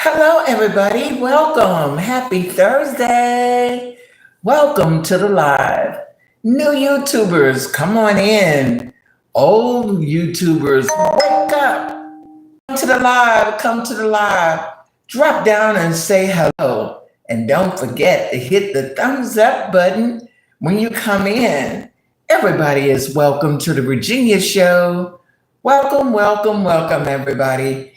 Hello, everybody. Welcome. Happy Thursday. Welcome to the live. New YouTubers, come on in. Old YouTubers, wake up. Come to the live. Come to the live. Drop down and say hello. And don't forget to hit the thumbs up button when you come in. Everybody is welcome to the Virginia Show. Welcome, welcome, welcome, everybody.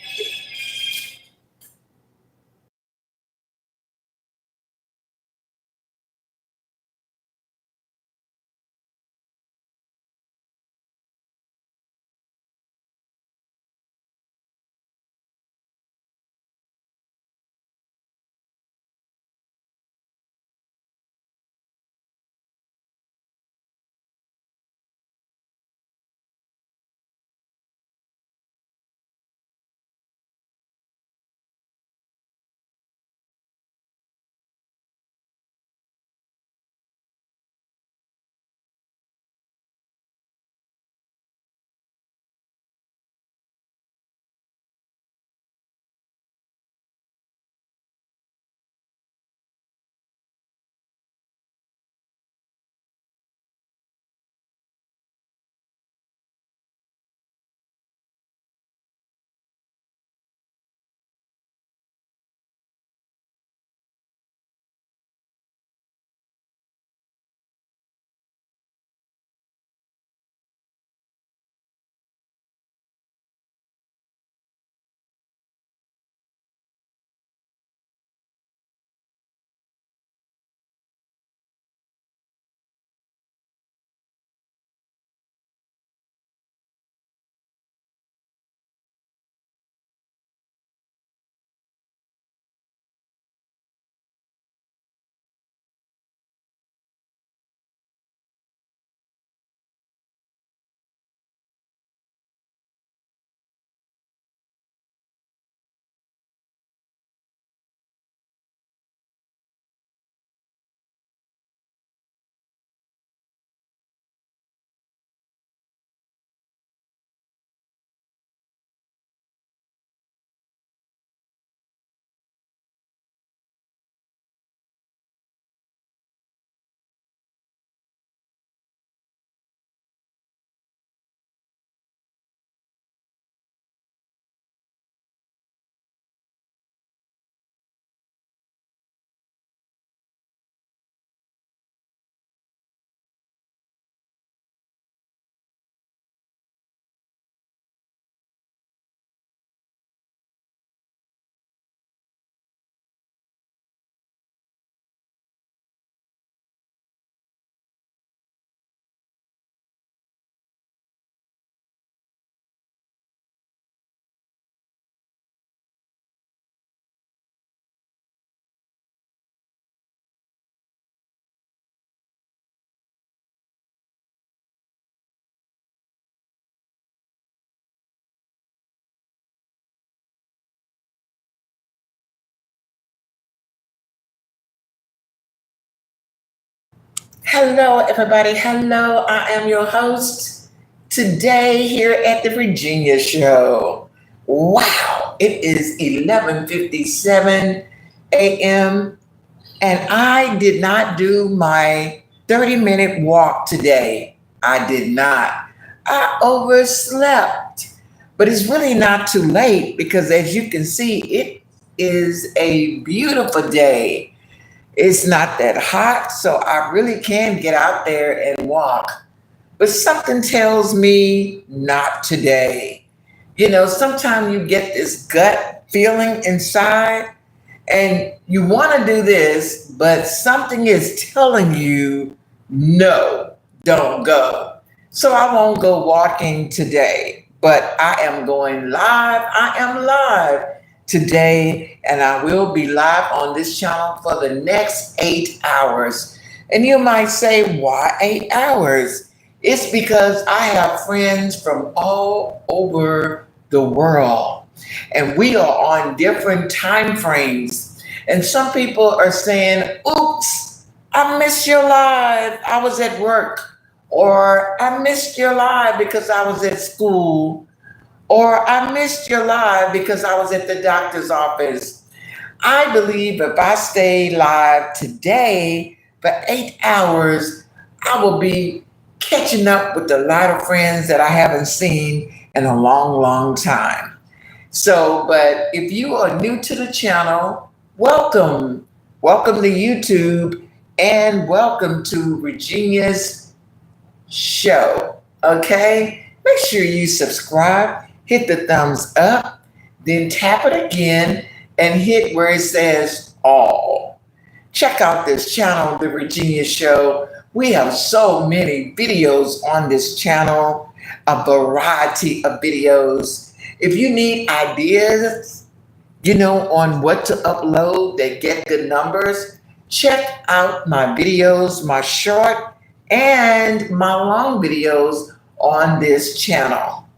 Hello, everybody. Hello, I am your host today here at the Virginia Show. Wow, it is 11:57 a.m. and I did not do my 30-minute walk today. I did not. I overslept. But it's really not too late because as you can see, it is a beautiful day. It's not that hot, so I really can get out there and walk. But something tells me not today. Sometimes you get this gut feeling inside and you want to do this, but something is telling you, no, don't go. So I won't go walking today, but I am going live. I am live today, and I will be live on this channel for the next 8 hours. And you might say, why 8 hours? It's because I have friends from all over the world, and we are on different time frames. And some people are saying, oops, I missed your live. I was at work. Or I missed your live because I was at school. Or I missed your live because I was at the doctor's office. I believe if I stay live today for 8 hours, I will be catching up with a lot of friends that I haven't seen in a long, long time. So, but if you are new to the channel, welcome. Welcome to YouTube and welcome to Virginia's show. Okay? Make sure you subscribe, hit the thumbs up, then tap it again and hit where it says all. Check out this channel, The Virginia Show. We have so many videos on this channel, a variety of videos. If you need ideas, on what to upload that get good numbers, check out my videos, my short and my long videos on this channel.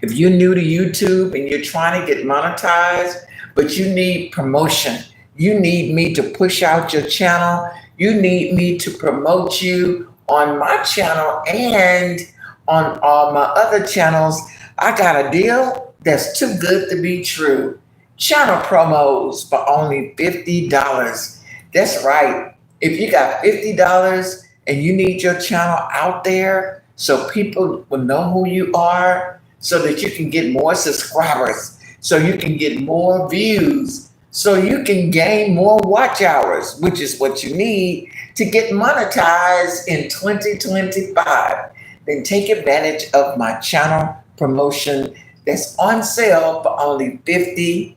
If you're new to YouTube and you're trying to get monetized, but you need promotion, you need me to push out your channel, you need me to promote you on my channel and on all my other channels, I got a deal that's too good to be true. Channel promos for only $50. That's right. If you got $50 and you need your channel out there so people will know who you are, so that you can get more subscribers, so you can get more views, so you can gain more watch hours, which is what you need to get monetized in 2025, then take advantage of my channel promotion that's on sale for only $50.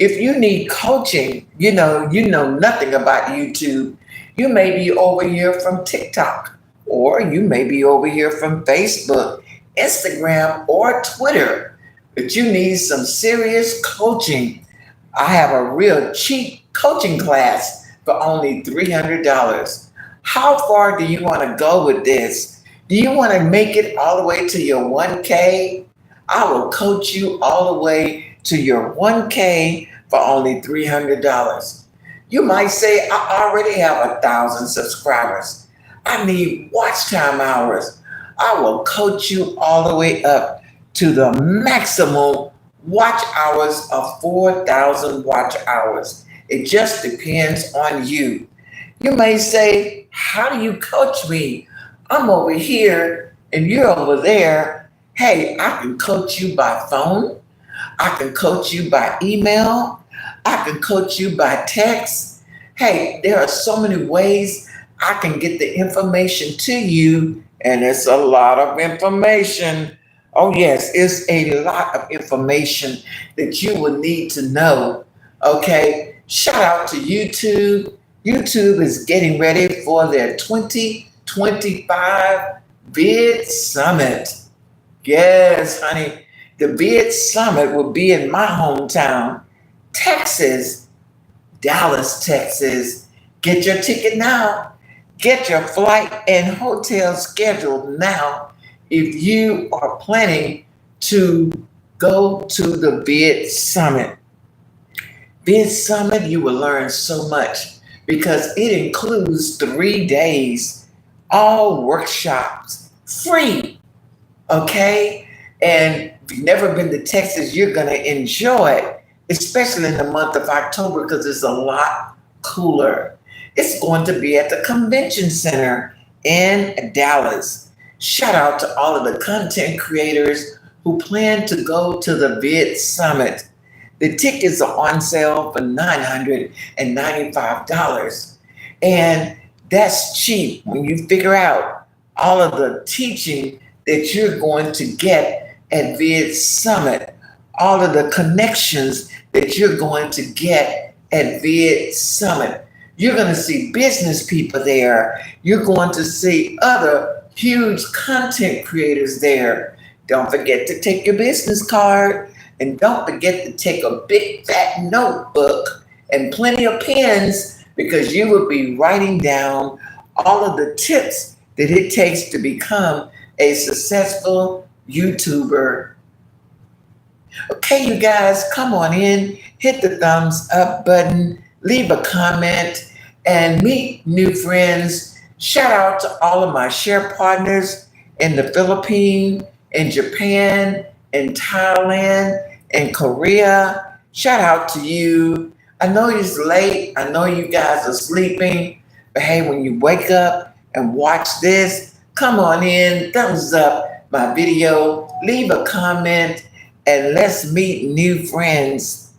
If you need coaching, you know nothing about YouTube. You may be over here from TikTok, or you may be over here from Facebook, Instagram, or Twitter, but you need some serious coaching. I have a real cheap coaching class for only $300. How far do you want to go with this? Do you want to make it all the way to your 1K? I will coach you all the way to your 1K for only $300. You might say, I already have 1,000 subscribers. I need watch time hours. I will coach you all the way up to the maximum watch hours of 4,000 watch hours. It just depends on you. You may say, how do you coach me? I'm over here and you're over there. Hey, I can coach you by phone. I can coach you by email. I can coach you by text. Hey, there are so many ways I can get the information to you, and it's a lot of information. Oh, yes, it's a lot of information that you will need to know. Okay, shout out to YouTube. YouTube is getting ready for their 2025 Bid Summit. Yes, honey, the Bid Summit will be in my hometown, Texas, Dallas, Texas. Get your ticket now. Get your flight and hotel scheduled now if you are planning to go to the Bid Summit. Bid Summit, you will learn so much because it includes 3 days, all workshops, free, okay? And if you've never been to Texas, you're going to enjoy it, especially in the month of October because it's a lot cooler. It's going to be at the convention center in Dallas. Shout out to all of the content creators who plan to go to the Bid Summit. The tickets are on sale for $995. And that's cheap when you figure out all of the teaching that you're going to get at Bid Summit, all of the connections that you're going to get at Bid Summit. You're going to see business people there. You're going to see other huge content creators there. Don't forget to take your business card, and don't forget to take a big fat notebook and plenty of pens, because you will be writing down all of the tips that it takes to become a successful YouTuber. Okay, you guys, come on in, hit the thumbs up button, leave a comment, and meet new friends. Shout out to all of my share partners in the Philippines, in Japan, in Thailand, in Korea. Shout out to you. I know it's late. I know you guys are sleeping. But hey, when you wake up and watch this, come on in, thumbs up my video, leave a comment, and let's meet new friends.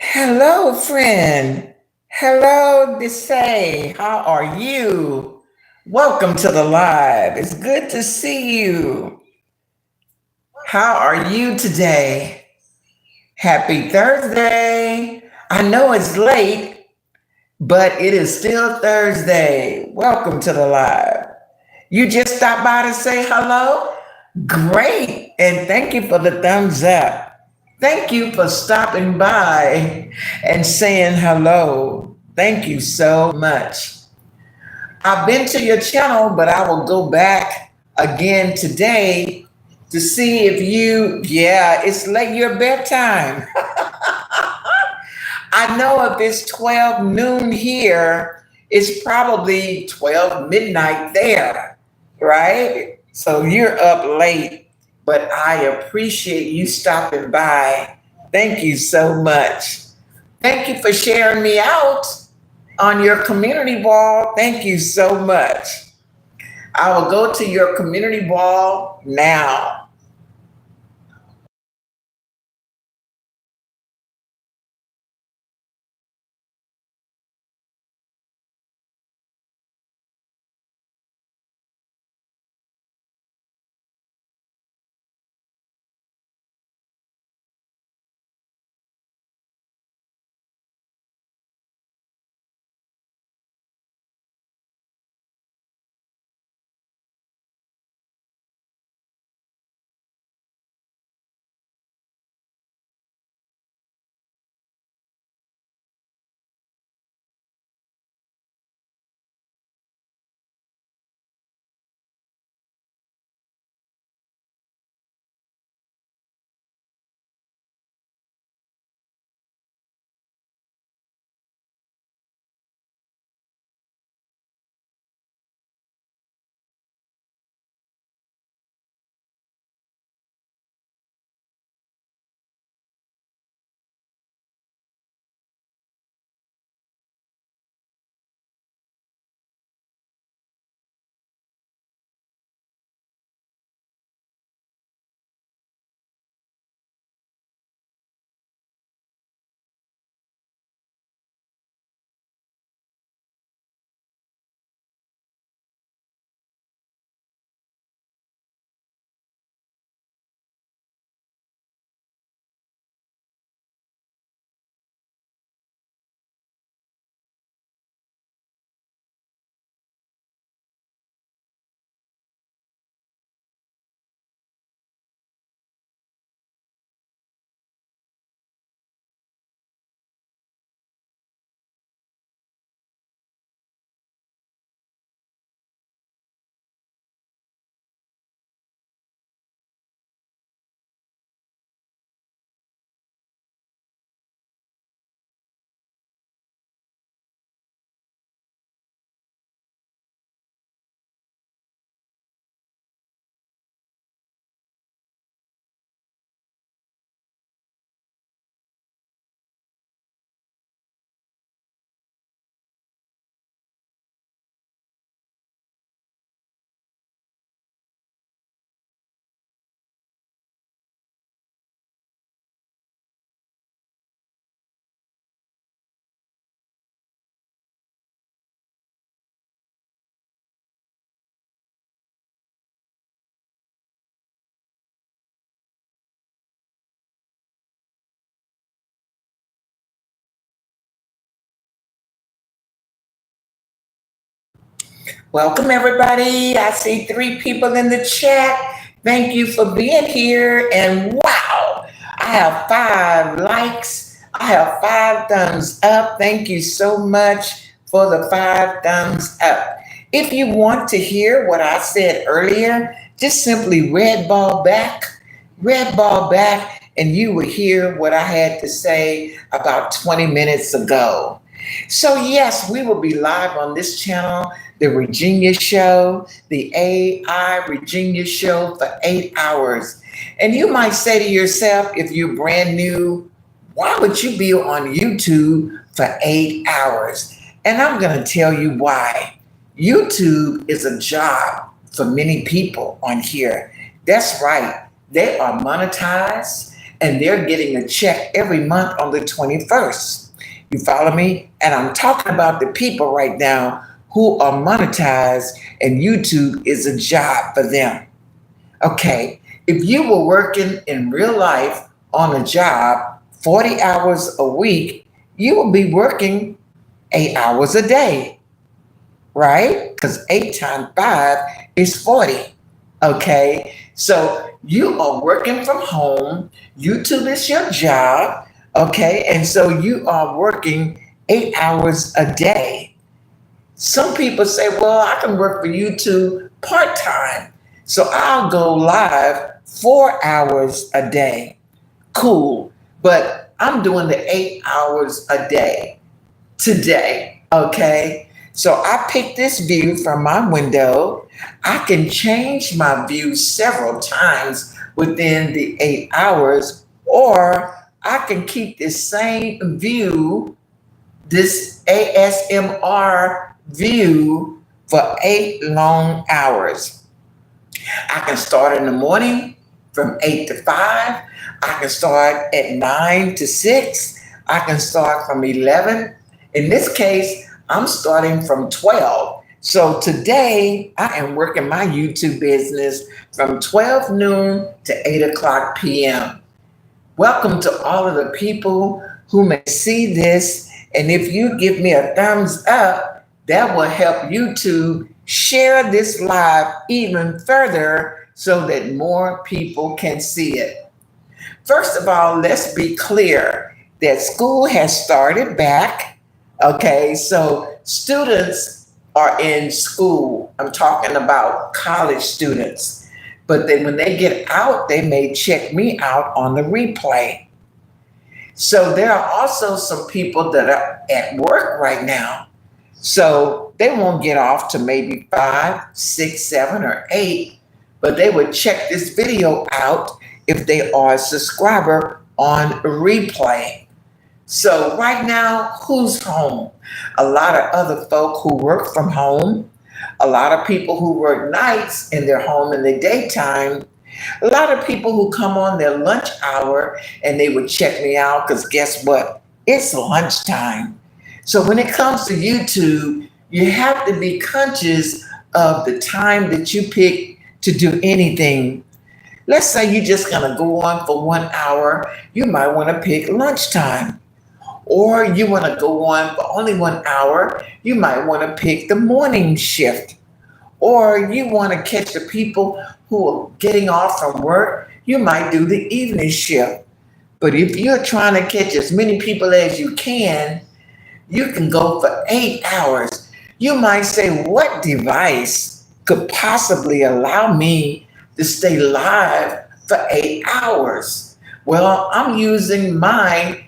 Hello, friend. Hello, Desay. How are you? Welcome to the live. It's good to see you. How are you today? Happy Thursday. I know it's late, but it is still Thursday. Welcome to the live. You just stopped by to say hello? Great. And thank you for the thumbs up. Thank you for stopping by and saying hello. Thank you so much. I've been to your channel, but I will go back again today to see if it's late your bedtime. I know if it's 12 noon here, it's probably 12 midnight there, right? So you're up late, but I appreciate you stopping by. Thank you so much. Thank you for sharing me out on your community wall. Thank you so much. I will go to your community wall now. Welcome, everybody. I see 3 people in the chat. Thank you for being here. And wow, I have 5 likes. I have 5 thumbs up. Thank you so much for the 5 thumbs up. If you want to hear what I said earlier, just simply red ball back, and you will hear what I had to say about 20 minutes ago. So, yes, we will be live on this channel, the Virginia Show, the AI Virginia Show for 8 hours. And you might say to yourself, if you're brand new, why would you be on YouTube for 8 hours? And I'm going to tell you why. YouTube is a job for many people on here. That's right. They are monetized. and they're getting a check every month on the 21st. You follow me? And I'm talking about the people right now who are monetized and YouTube is a job for them. Okay, if you were working in real life on a job 40 hours a week, you will be working 8 hours a day, right? Because 8 times 5 is 40. Okay, so you are working from home. YouTube is your job. Okay, and so you are working 8 hours a day. Some people say, well, I can work for YouTube part time. So I'll go live 4 hours a day. Cool. But I'm doing the 8 hours a day today. Okay. So I pick this view from my window. I can change my view several times within the 8 hours, or I can keep the same view, this ASMR view, for 8 long hours. I can start in the morning from 8 to 5. I can start at 9 to 6. I can start from 11. In this case, I'm starting from 12. So today I am working my YouTube business from 12 noon to 8 o'clock p.m. Welcome to all of the people who may see this. And if you give me a thumbs up, that will help YouTube share this live even further so that more people can see it. First of all, let's be clear that school has started back. Okay, so students are in school. I'm talking about college students. But then when they get out, they may check me out on the replay. So there are also some people that are at work right now. So they won't get off to maybe 5, 6, 7, or 8, but they would check this video out if they are a subscriber on replay. So right now, who's home? A lot of other folk who work from home, a lot of people who work nights and they're home in the daytime, a lot of people who come on their lunch hour and they would check me out because guess what? It's lunchtime. So when it comes to YouTube, you have to be conscious of the time that you pick to do anything. Let's say you're just going to go on for 1 hour. You might want to pick lunchtime. Or you want to go on for only 1 hour. You might want to pick the morning shift. Or you want to catch the people who are getting off from work. You might do the evening shift. But if you're trying to catch as many people as you can go for 8 hours. You might say, what device could possibly allow me to stay live for 8 hours? Well, I'm using my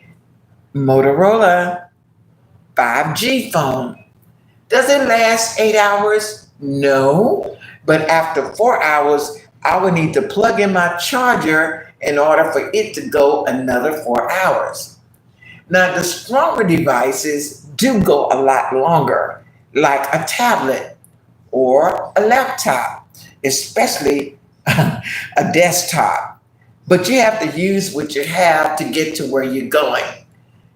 Motorola 5G phone. Does it last 8 hours? No. But after 4 hours, I would need to plug in my charger in order for it to go another 4 hours. Now, the stronger devices do go a lot longer, like a tablet or a laptop, especially a desktop. But you have to use what you have to get to where you're going.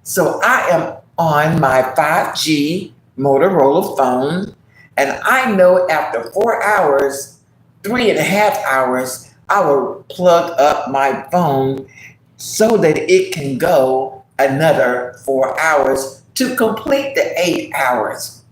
So I am on my 5G Motorola phone, and I know after 4 hours, 3.5 hours, I will plug up my phone so that it can go another 4 hours to complete the 8 hours.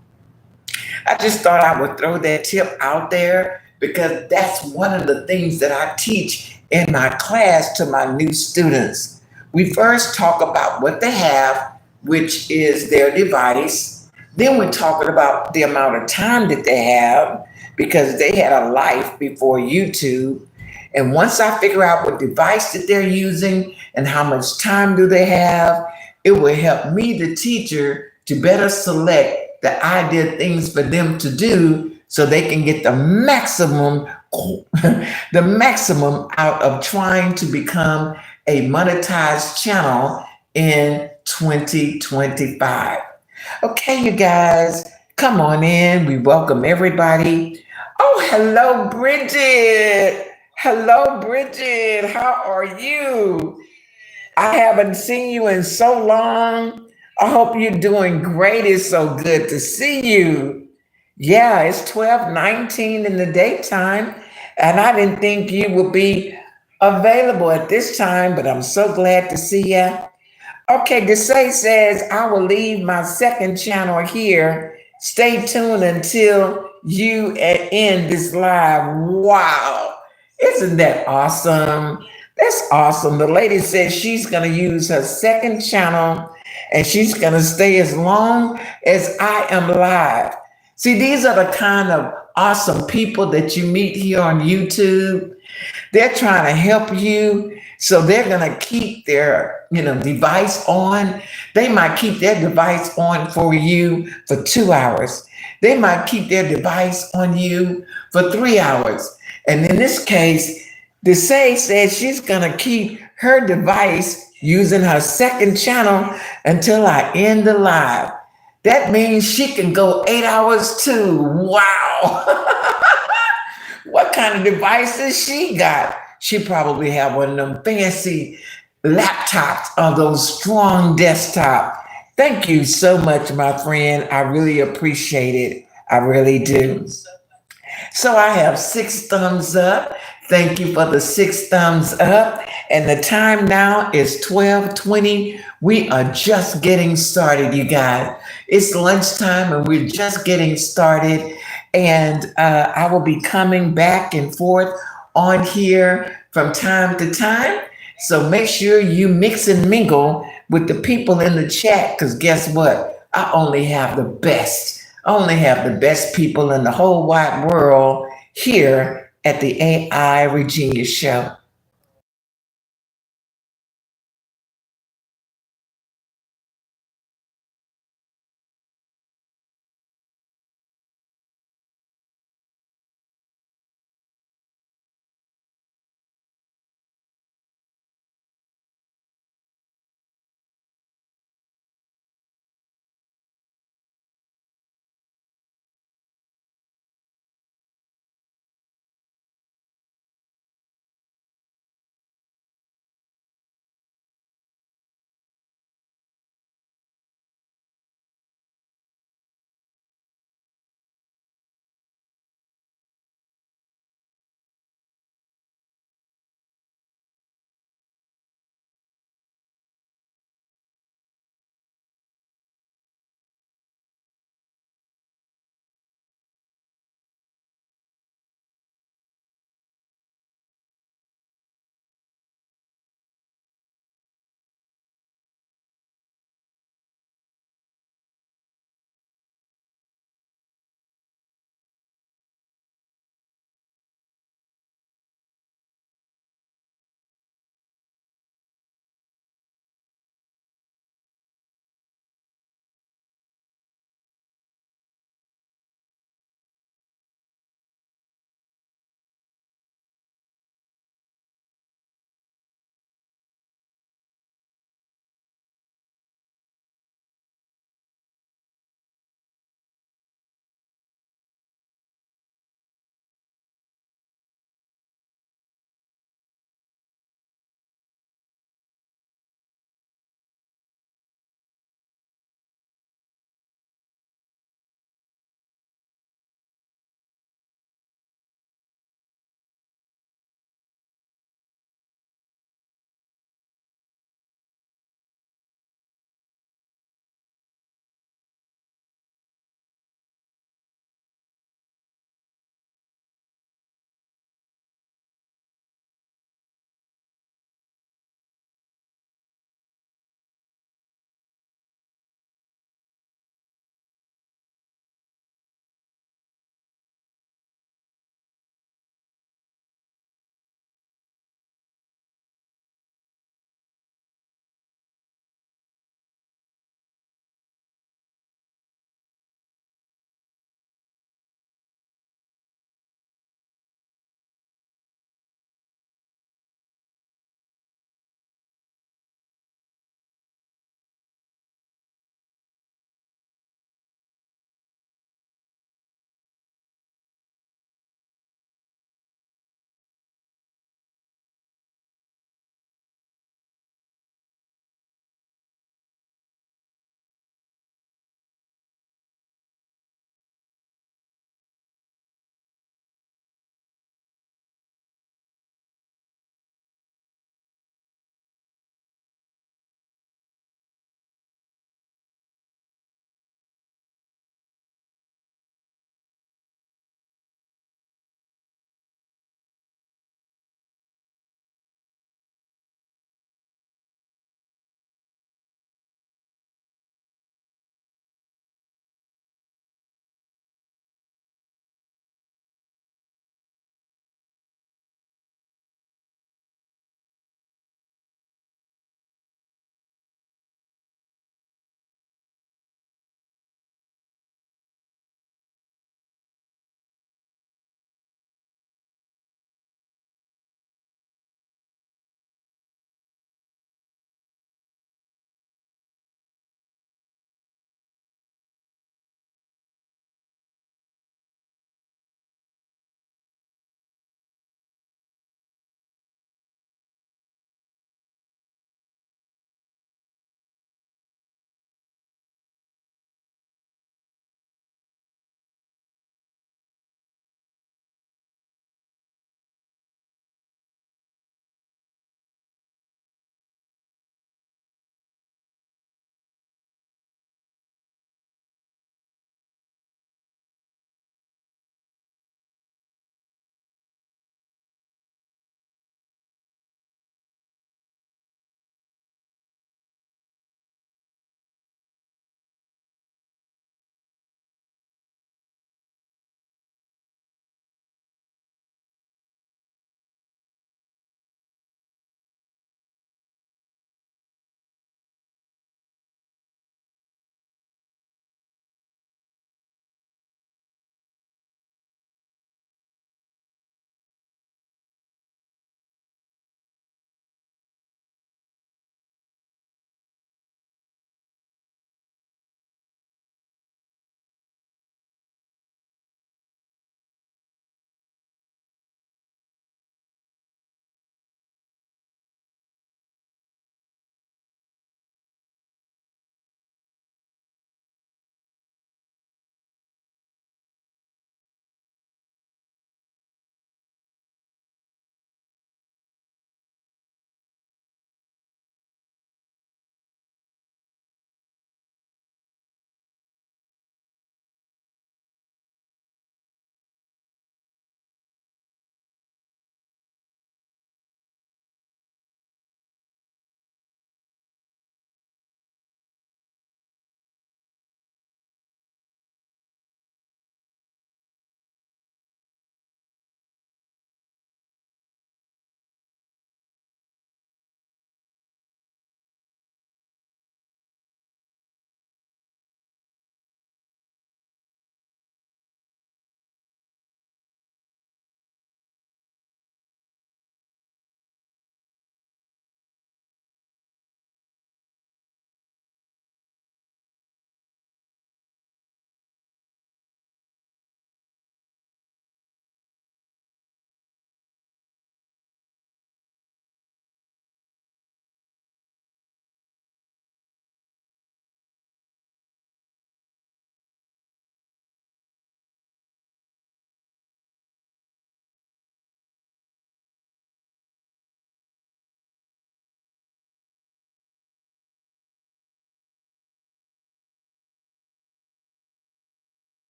I just thought I would throw that tip out there because that's one of the things that I teach in my class to my new students. We first talk about what they have, which is their device. Then we're talking about the amount of time that they have because they had a life before YouTube. And once I figure out what device that they're using and how much time do they have, it will help me, the teacher, to better select the ideal things for them to do so they can get the maximum out of trying to become a monetized channel in 2025. Okay, you guys, come on in. We welcome everybody. Oh, hello, Bridget. Hello, Bridget. How are you? I haven't seen you in so long. I hope you're doing great. It's so good to see you. Yeah, it's 12:19 in the daytime, and I didn't think you would be available at this time, but I'm so glad to see you. Okay, Desai says, I will leave my second channel here. Stay tuned until you end this live. Wow. Isn't that awesome? That's awesome. The lady says she's going to use her second channel and she's going to stay as long as I am live. See, these are the kind of awesome people that you meet here on YouTube. They're trying to help you. So they're going to keep their, device on. They might keep their device on for you for 2 hours. They might keep their device on you for 3 hours. And in this case, Desai says she's going to keep her device using her second channel until I end the live. That means she can go 8 hours too. Wow. What kind of devices she got? She probably have one of them fancy laptops or those strong desktop. Thank you so much, my friend. I really appreciate it. I really do. So I have 6 thumbs up. Thank you for the 6 thumbs up. And the time now is 12:20. We are just getting started, you guys. It's lunchtime and we're just getting started. And I will be coming back and forth on here from time to time. So make sure you mix and mingle with the people in the chat because guess what? I only have the best. I only have the best people in the whole wide world here at the AI Virginia Show.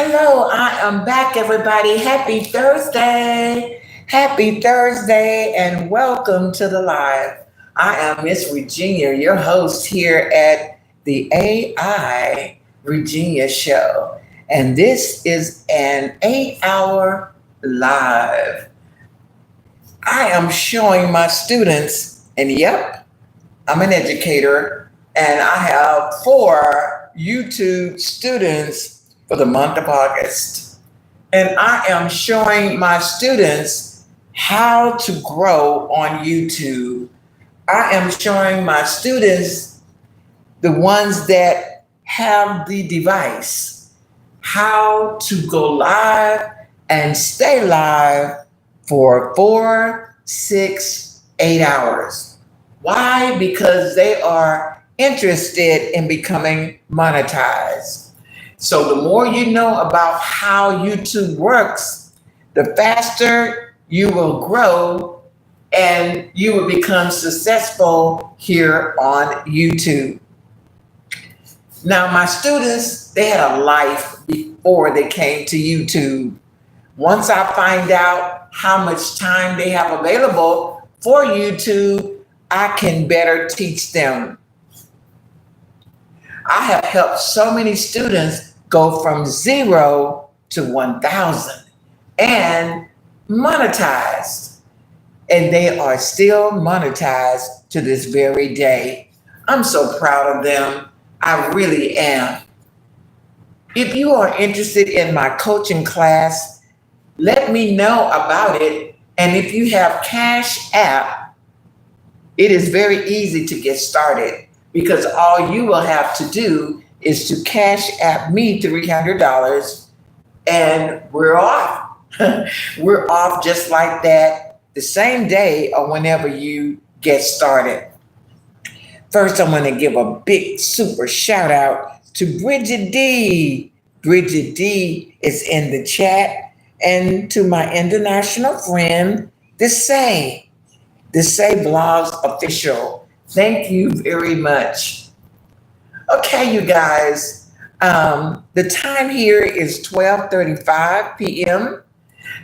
Hello, I am back, everybody. Happy Thursday. Happy Thursday, and welcome to the live. I am Miss Virginia, your host here at the AI Virginia Show. And this is an 8-hour live. I am showing my students, and yep, I'm an educator, and I have 4 YouTube students for the month of August. And I am showing my students how to grow on YouTube. I am showing my students, the ones that have the device, how to go live and stay live for 4, 6, 8 hours. Why? Because they are interested in becoming monetized. So the more you know about how YouTube works, the faster you will grow and you will become successful here on YouTube. Now, my students, they had a life before they came to YouTube. Once I find out how much time they have available for YouTube, I can better teach them. I have helped so many students go from 0 to 1,000 and monetized. And they are still monetized to this very day. I'm so proud of them. I really am. If you are interested in my coaching class, let me know about it. And if you have Cash App, it is very easy to get started because all you will have to do is to Cash App me $300 and we're off. We're off just like that the same day or whenever you get started. First, I want to give a big super shout out to Bridget D. Bridget D is in the chat, and to my international friend, Desay Blogs Official. Thank you very much. Okay, you guys, the time here is 12:35 p.m.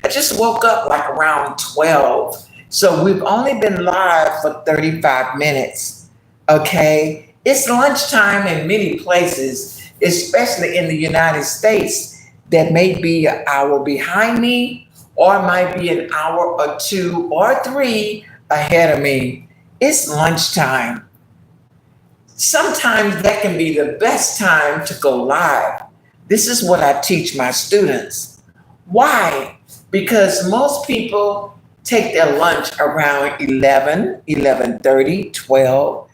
I just woke up like around 12, so we've only been live for 35 minutes. Okay, it's lunchtime in many places, especially in the United States, that may be an hour behind me or might be an hour or 2 or 3 ahead of me. It's lunchtime. Sometimes that can be the best time to go live. This is what I teach my students. Why? Because most people take their lunch around 11, 11:30, 12,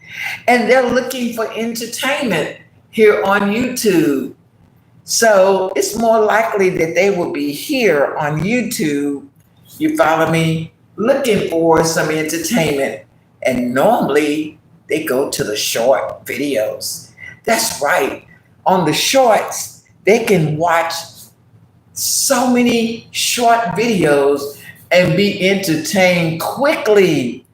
and they're looking for entertainment here on YouTube. So it's more likely that they will be here on YouTube, you follow me, looking for some entertainment. And normally they go to the short videos. That's right. On the shorts, they can watch so many short videos and be entertained quickly.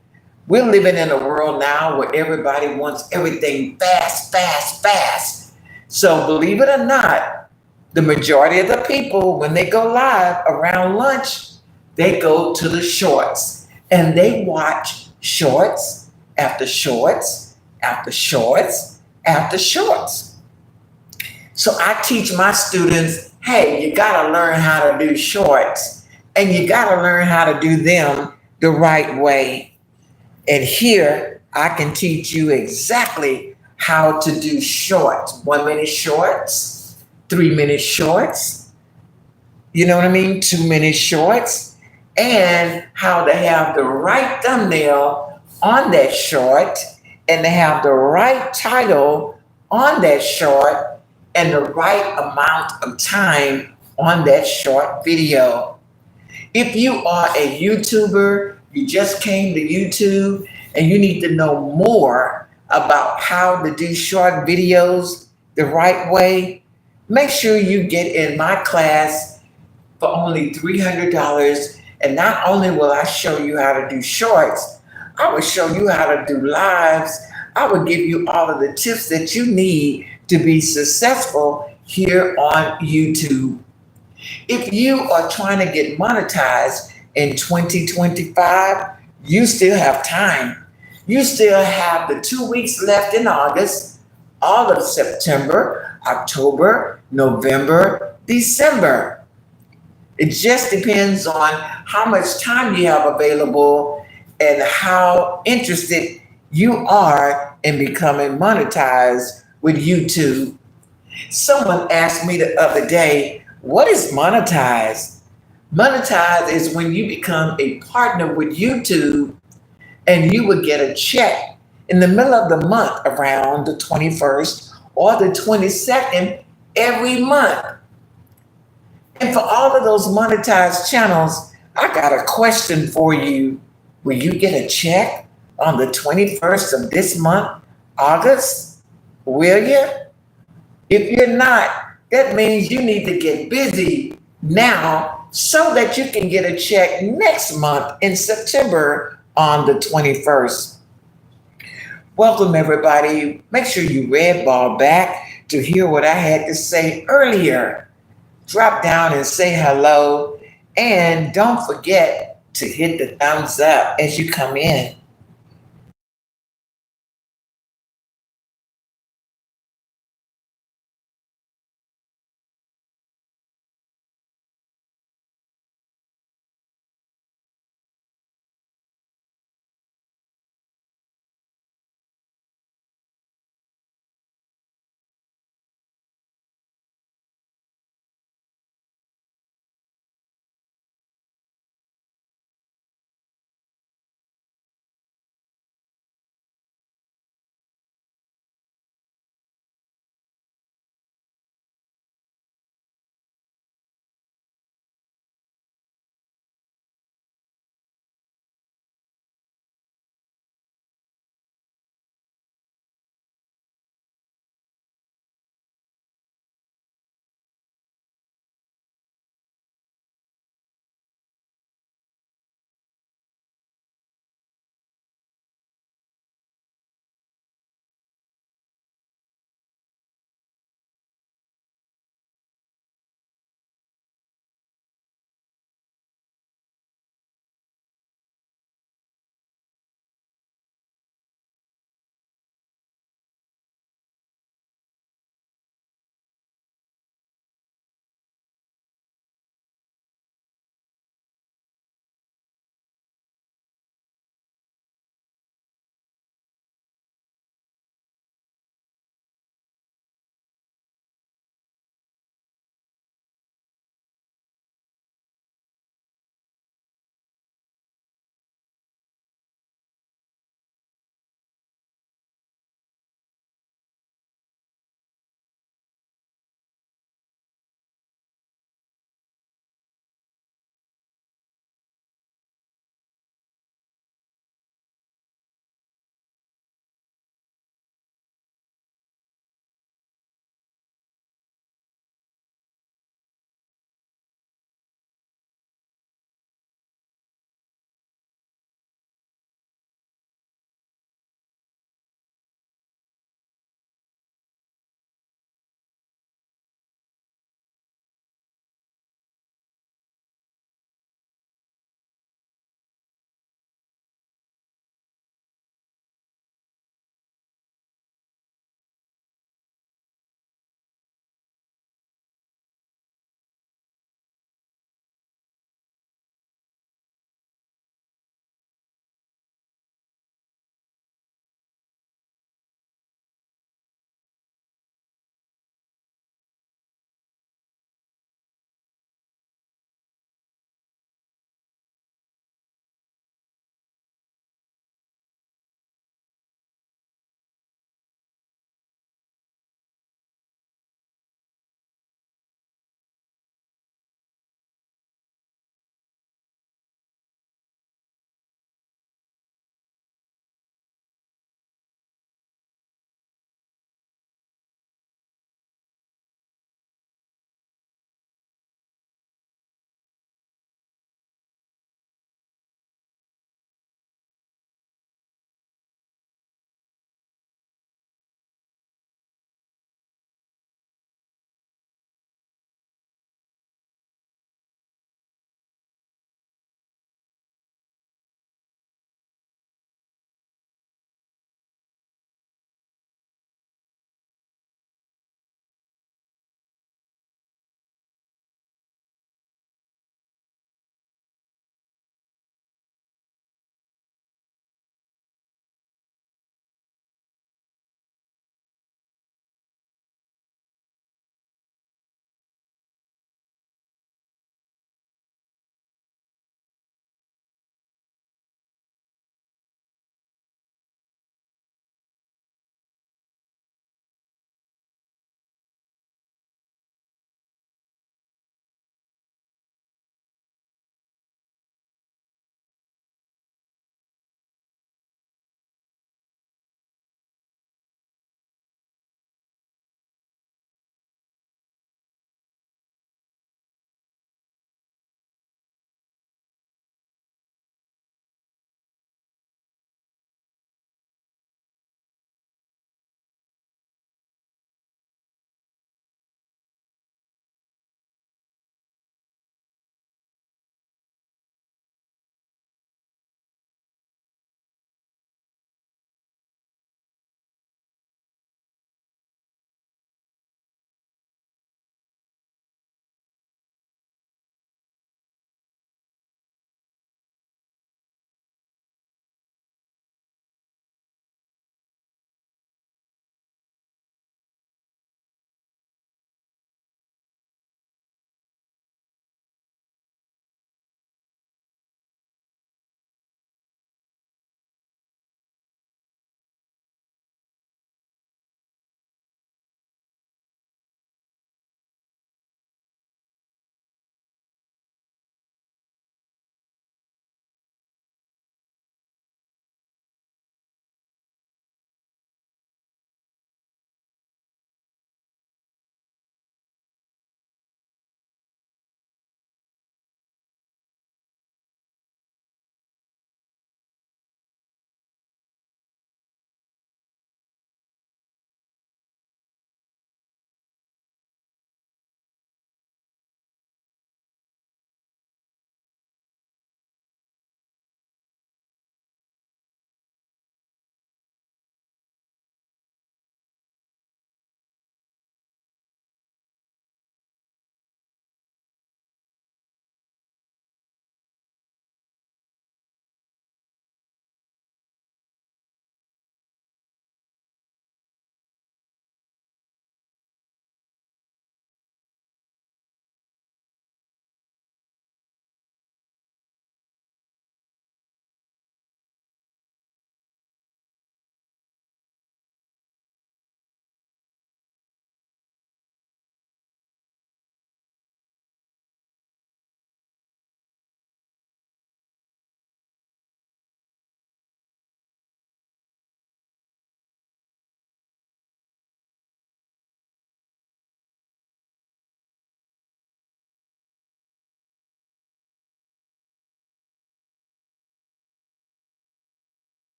We're living in a world now where everybody wants everything fast, fast, fast. So believe it or not, the majority of the people, when they go live around lunch, they go to the shorts and they watch shorts after shorts after shorts after shorts. So I teach my students, hey, you gotta learn how to do shorts and you gotta learn how to do them the right way. And here I can teach you exactly how to do shorts, 1-minute shorts, 3-minute shorts, you know what I mean? 2-minute shorts, and how to have the right thumbnail on that short and to have the right title on that short and the right amount of time on that short video. If you are a YouTuber, you just came to YouTube and you need to know more about how to do short videos the right way, make sure you get in my class for only $300. And not only will I show you how to do shorts, I will show you how to do lives. I will give you all of the tips that you need to be successful here on YouTube. If you are trying to get monetized in 2025, you still have time. You still have the 2 weeks left in August, all of September, October, November, December. It just depends on how much time you have available and how interested you are in becoming monetized with YouTube. Someone asked me the other day, what is monetize? Monetize is when you become a partner with YouTube and you would get a check in the middle of the month around the 21st or the 22nd every month. And for all of those monetized channels, I got a question for you. Will you get a check on the 21st of this month, August? Will you? If you're not, that means you need to get busy now so that you can get a check next month in September on the 21st. Welcome, everybody. Make sure you red ball back to hear what I had to say earlier. Drop down and say hello. And don't forget to hit the thumbs up as you come in.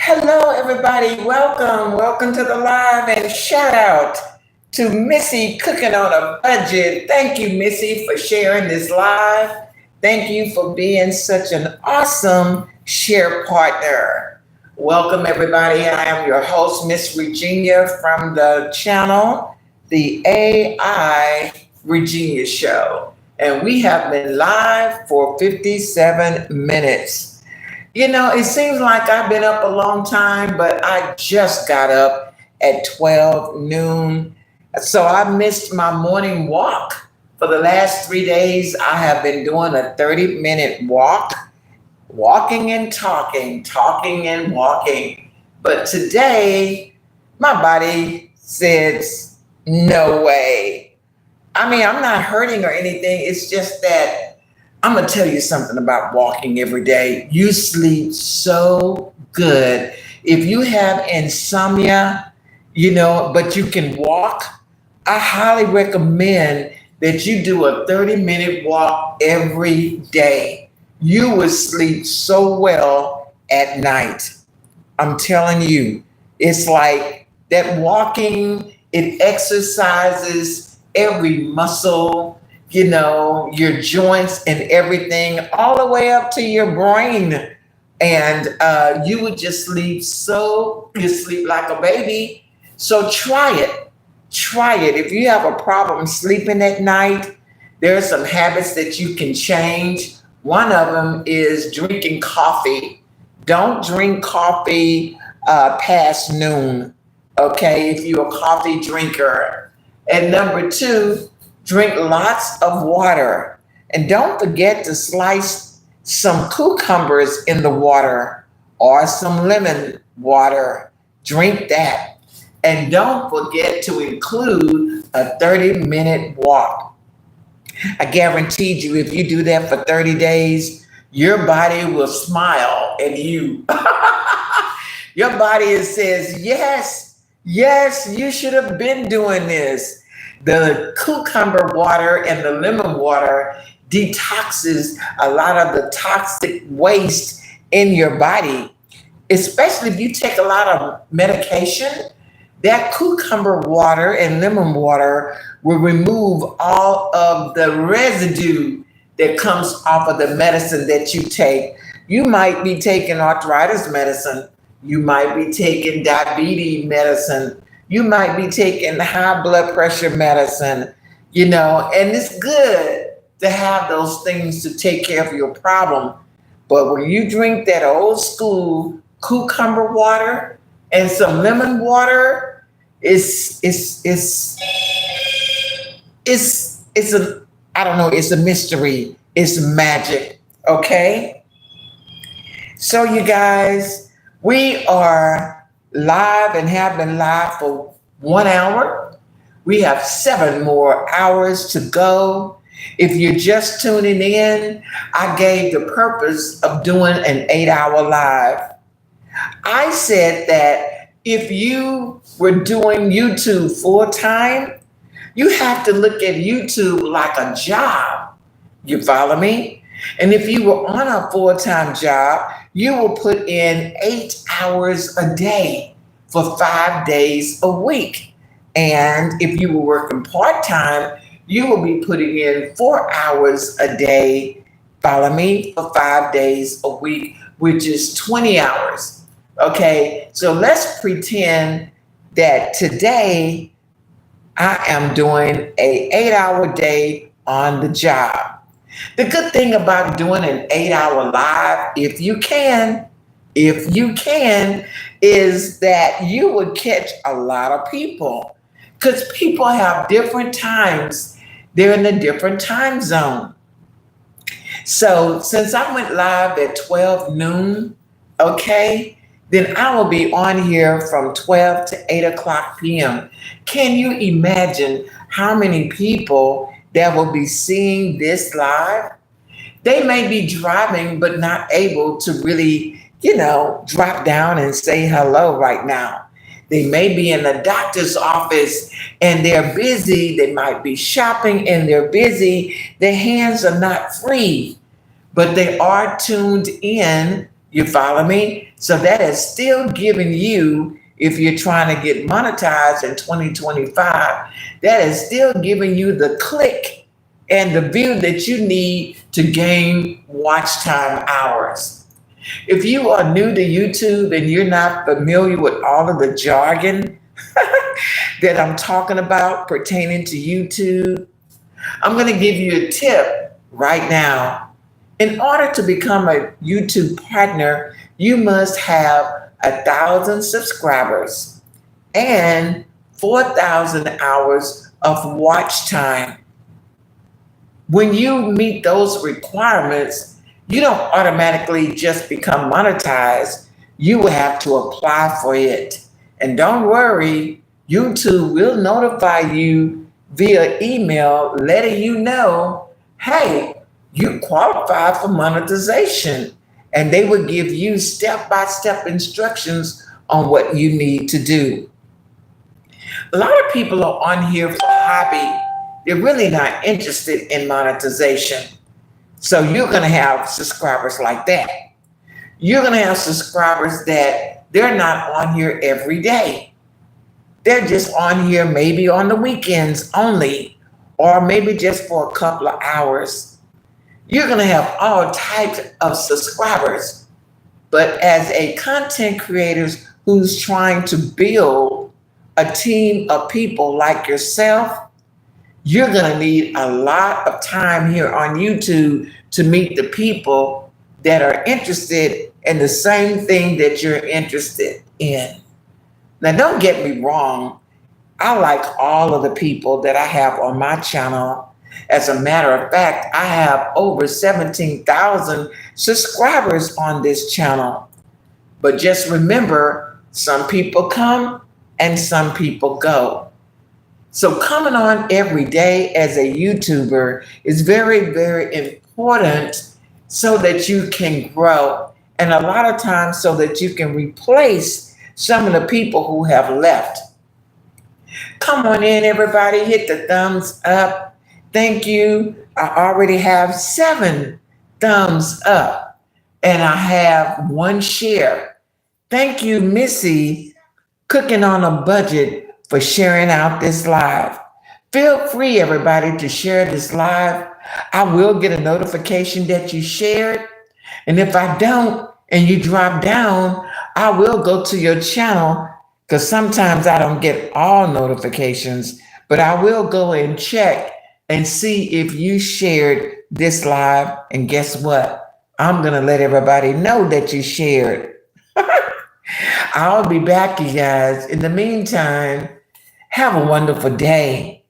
Hello, everybody. Welcome to the live, and shout out to Missy cooking on a budget. Thank you, Missy, for sharing this live. Thank you for being such an awesome share partner. Welcome, everybody. I am your host, Miss Virginia, from the channel, the AI Virginia Show. And we have been live for 57 minutes. You know, it seems like I've been up a long time, but I just got up at 12 noon. So I missed my morning walk. For the last 3 days, I have been doing a 30-minute walk, walking and talking, talking and walking. But today, my body says, no way. I mean, I'm not hurting or anything. It's just that I'm going to tell you something about walking every day. You sleep so good. If you have insomnia, but you can walk, I highly recommend that you do a 30-minute walk every day. You will sleep so well at night. I'm telling you, it's like that walking, it exercises every muscle, your joints and everything, all the way up to your brain. And you would just you sleep like a baby. So try it. Try it. If you have a problem sleeping at night, there are some habits that you can change. One of them is drinking coffee. Don't drink coffee past noon, okay, if you're a coffee drinker. And number two, drink lots of water. And don't forget to slice some cucumbers in the water or some lemon water. Drink that. And don't forget to include a 30-minute walk. I guarantee you, if you do that for 30 days, your body will smile at you. Your body says, yes, you should have been doing this. The cucumber water and the lemon water detoxes a lot of the toxic waste in your body, especially if you take a lot of medication. That cucumber water and lemon water will remove all of the residue that comes off of the medicine that you take. You might be taking arthritis medicine. You might be taking diabetes medicine. You might be taking high blood pressure medicine, and it's good to have those things to take care of your problem. But when you drink that old school cucumber water and some lemon water, it's it's a mystery. It's magic. Okay. So you guys, we are live and have been live for 1 hour. We have 7 more hours to go. If you're just tuning in, I gave the purpose of doing an 8-hour live. I said that if you were doing YouTube full time, you have to look at YouTube like a job. You follow me? And if you were on a full-time job, you will put in 8 hours a day for 5 days a week. And if you were working part-time, you will be putting in 4 hours a day, follow me, for 5 days a week, which is 20 hours. Okay, so let's pretend that today I am doing a 8-hour day on the job. The good thing about doing an 8-hour live, if you can, is that you would catch a lot of people, because people have different times. They're in a different time zone. So since I went live at 12 noon, okay, then I will be on here from 12 to 8 o'clock p.m. Can you imagine how many people that will be seeing this live? They may be driving, but not able to really, drop down and say hello right now. They may be in the doctor's office and they're busy. They might be shopping and they're busy. Their hands are not free, but they are tuned in You follow me? So that is still giving you, if you're trying to get monetized in 2025, that is still giving you the click and the view that you need to gain watch time hours. If you are new to YouTube and you're not familiar with all of the jargon that I'm talking about pertaining to YouTube, I'm going to give you a tip right now. In order to become a YouTube partner, you must have 1,000 subscribers and 4,000 hours of watch time. When you meet those requirements, you don't automatically just become monetized. You will have to apply for it. And don't worry, YouTube will notify you via email letting you know, hey, you qualify for monetization. And they will give you step by step instructions on what you need to do. A lot of people are on here for hobby. They're really not interested in monetization. So you're going to have subscribers like that. You're going to have subscribers that they're not on here every day. They're just on here maybe on the weekends only, or maybe just for a couple of hours. You're going to have all types of subscribers. But as a content creator who's trying to build a team of people like yourself, you're going to need a lot of time here on YouTube to meet the people that are interested in the same thing that you're interested in. Now, don't get me wrong. I like all of the people that I have on my channel. As a matter of fact, I have over 17,000 subscribers on this channel. But just remember, some people come and some people go. So coming on every day as a YouTuber is very, very important so that you can grow. And a lot of times so that you can replace some of the people who have left. Come on in, everybody. Hit the thumbs up. Thank you. I already have 7 thumbs up and I have 1 share. Thank you, Missy, Cooking on a Budget, for sharing out this live. Feel free, everybody, to share this live. I will get a notification that you shared. And if I don't, and you drop down, I will go to your channel because sometimes I don't get all notifications, but I will go and check and see if you shared this live. And guess what? I'm going to let everybody know that you shared. I'll be back, you guys. In the meantime, have a wonderful day.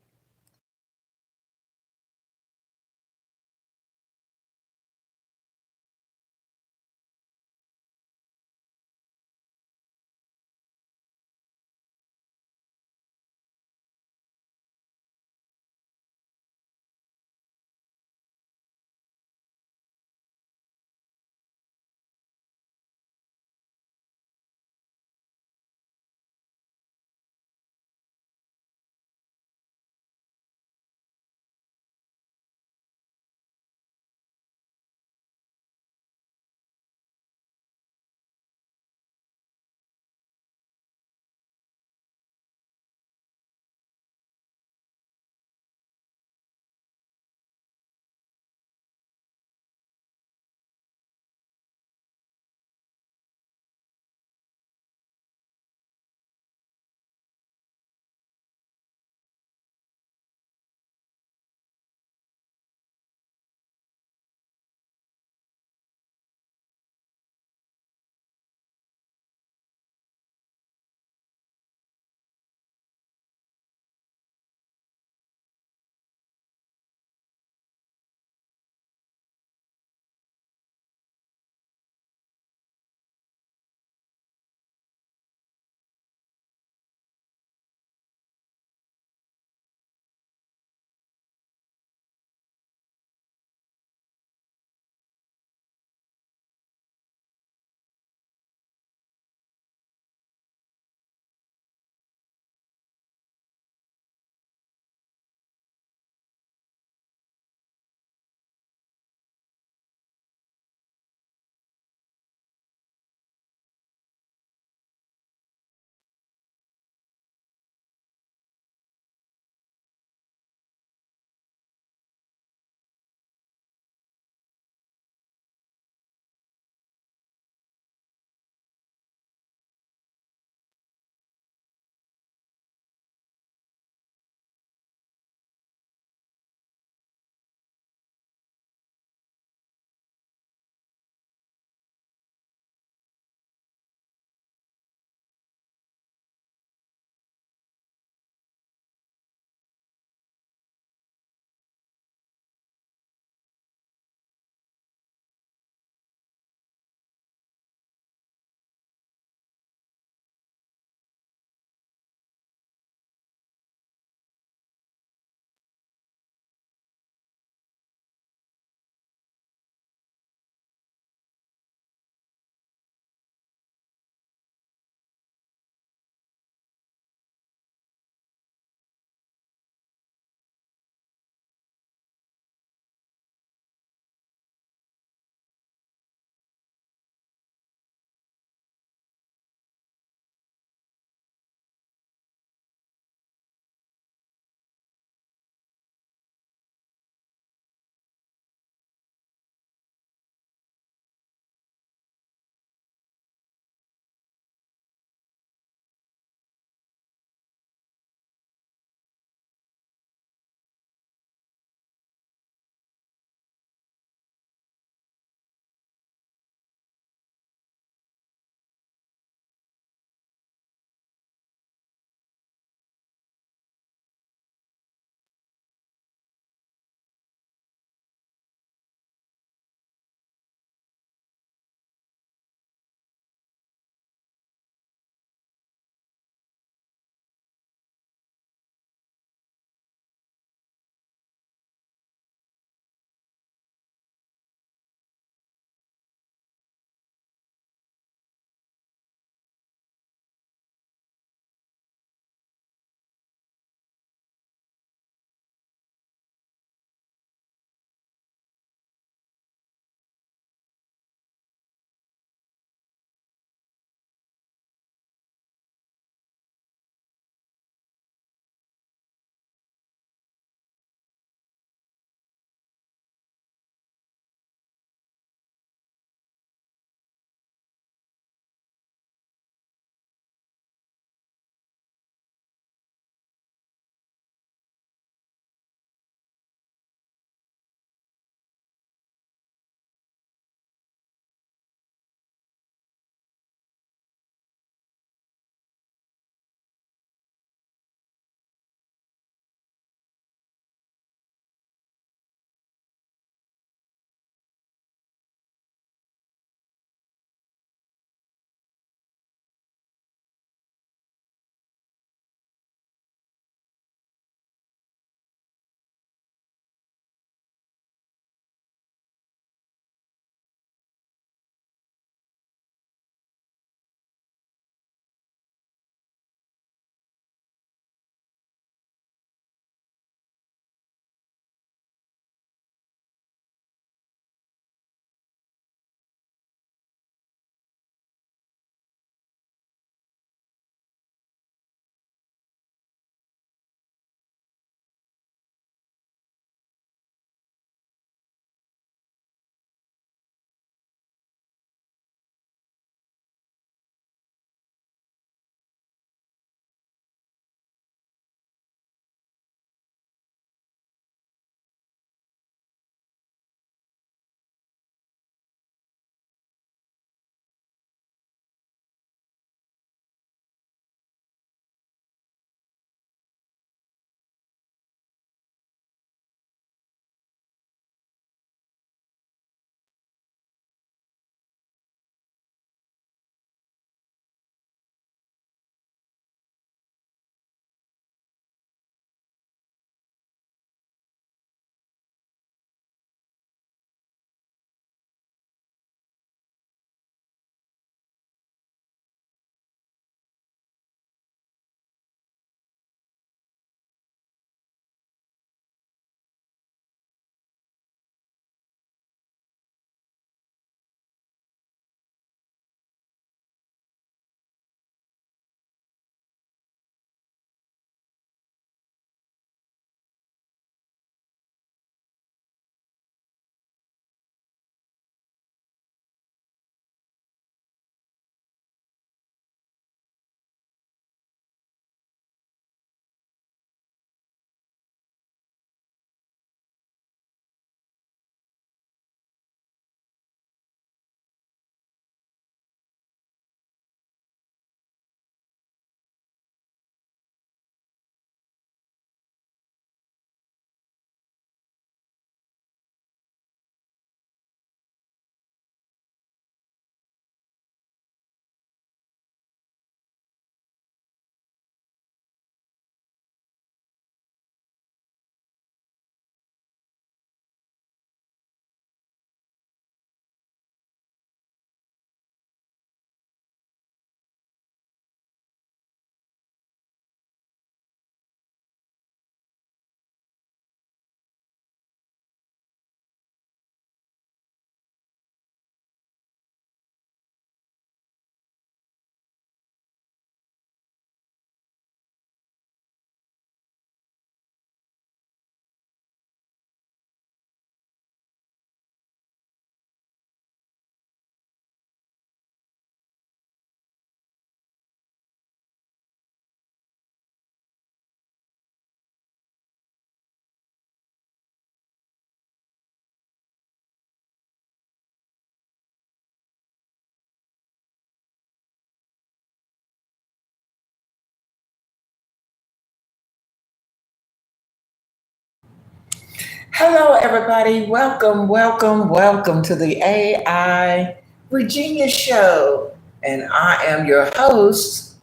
Hello, everybody. Welcome, welcome, welcome to the AI Virginia Show. And I am your host,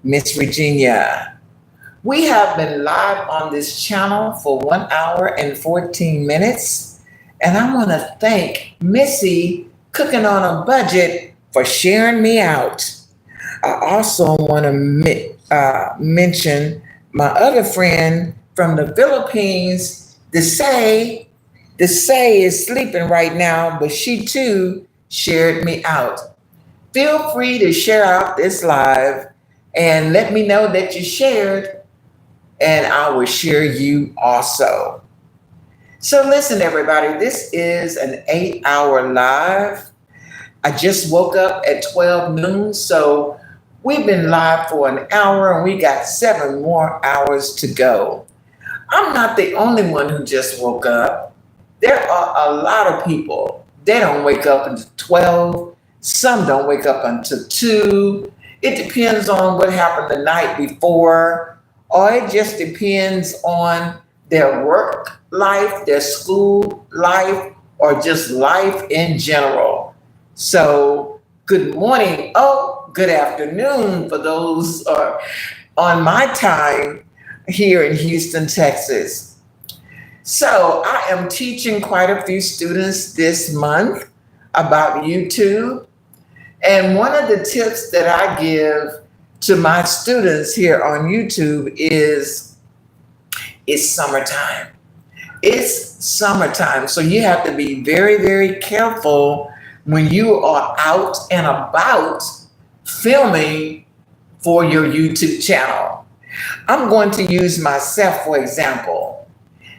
Miss Virginia. We have been live on this channel for 1 hour and 14 minutes. And I want to thank Missy Cooking on a Budget for sharing me out. I also want to mention my other friend from the Philippines, Desay. Desay is sleeping right now, but she too shared me out. Feel free to share out this live and let me know that you shared, and I will share you also. So, listen, everybody, this is an 8 hour live. I just woke up at 12 noon, so we've been live for an hour and we got 7 more hours to go. I'm not the only one who just woke up. There are a lot of people. They don't wake up until 12. Some don't wake up until 2. It depends on what happened the night before, or it just depends on their work life, their school life, or just life in general. So, good morning. Oh, good afternoon for those on my time here in Houston, Texas. So, I am teaching quite a few students this month about YouTube. And one of the tips that I give to my students here on YouTube is it's summertime. It's summertime. So, you have to be very, very careful when you are out and about filming for your YouTube channel. I'm going to use myself for example.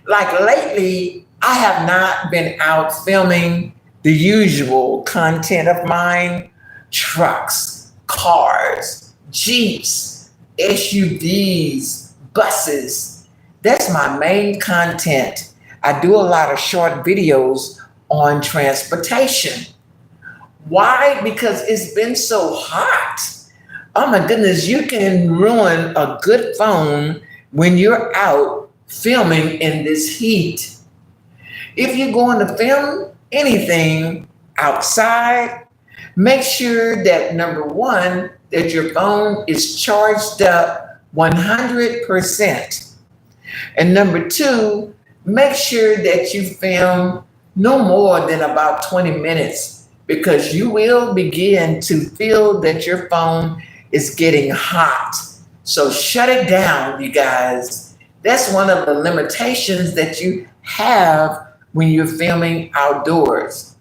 Like lately, I have not been out filming the usual content of mine: trucks, cars, Jeeps, SUVs, buses. That's my main content. I do a lot of short videos on transportation. Why? Because it's been so hot. Oh my goodness, you can ruin a good phone when you're out filming in this heat. If you're going to film anything outside, make sure that number one, that your phone is charged up 100%. And number two, make sure that you film no more than about 20 minutes, because you will begin to feel that your phone is getting hot. So shut it down, you guys. That's one of the limitations that you have when you're filming outdoors.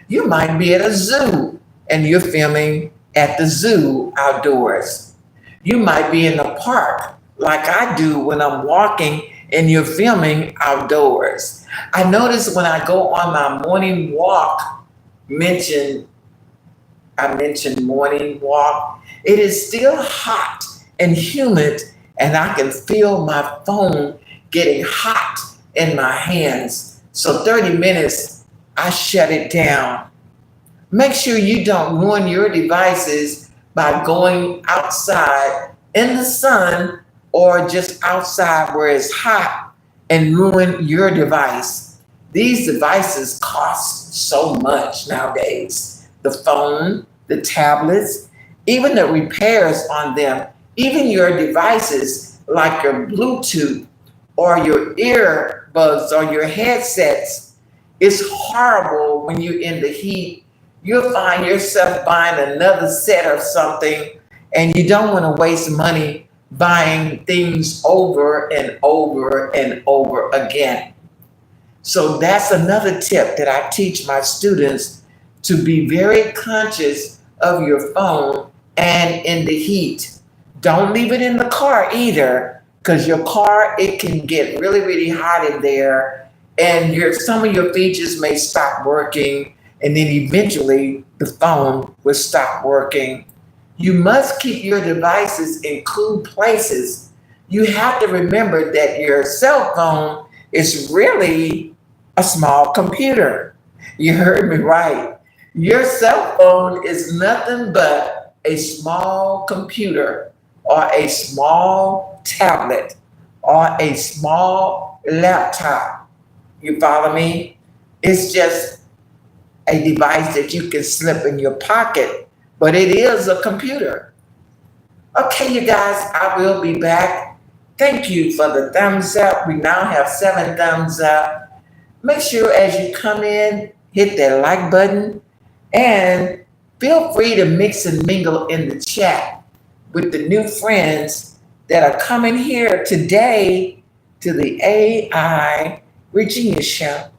You might be at a zoo and you're filming at the zoo outdoors. You might be in a park like I do when I'm walking and you're filming outdoors. I notice when I go on my morning walk, I mentioned morning walk, it is still hot and humid, and I can feel my phone getting hot in my hands. So 30 minutes, I shut it down. Make sure you don't ruin your devices by going outside in the sun or just outside where it's hot and ruin your device. These devices cost so much nowadays. The phone, the tablets, even the repairs on them, even your devices like your Bluetooth or your earbuds or your headsets. It's horrible when you're in the heat. You'll find yourself buying another set of something, and you don't want to waste money buying things over and over and over again. So that's another tip that I teach my students, to be very conscious of your phone and in the heat. Don't leave it in the car either, because your car, it can get really, really hot in there, and some of your features may stop working, and then eventually the phone will stop working. You must keep your devices in cool places. You have to remember that your cell phone is really a small computer. You heard me right. Your cell phone is nothing but a small computer or a small tablet or a small laptop. You follow me? It's just a device that you can slip in your pocket, but it is a computer. Okay, you guys, I will be back. Thank you for the thumbs up. We now have 7 thumbs up. Make sure as you come in, hit that like button and feel free to mix and mingle in the chat with the new friends that are coming here today to the AI Virginia Show.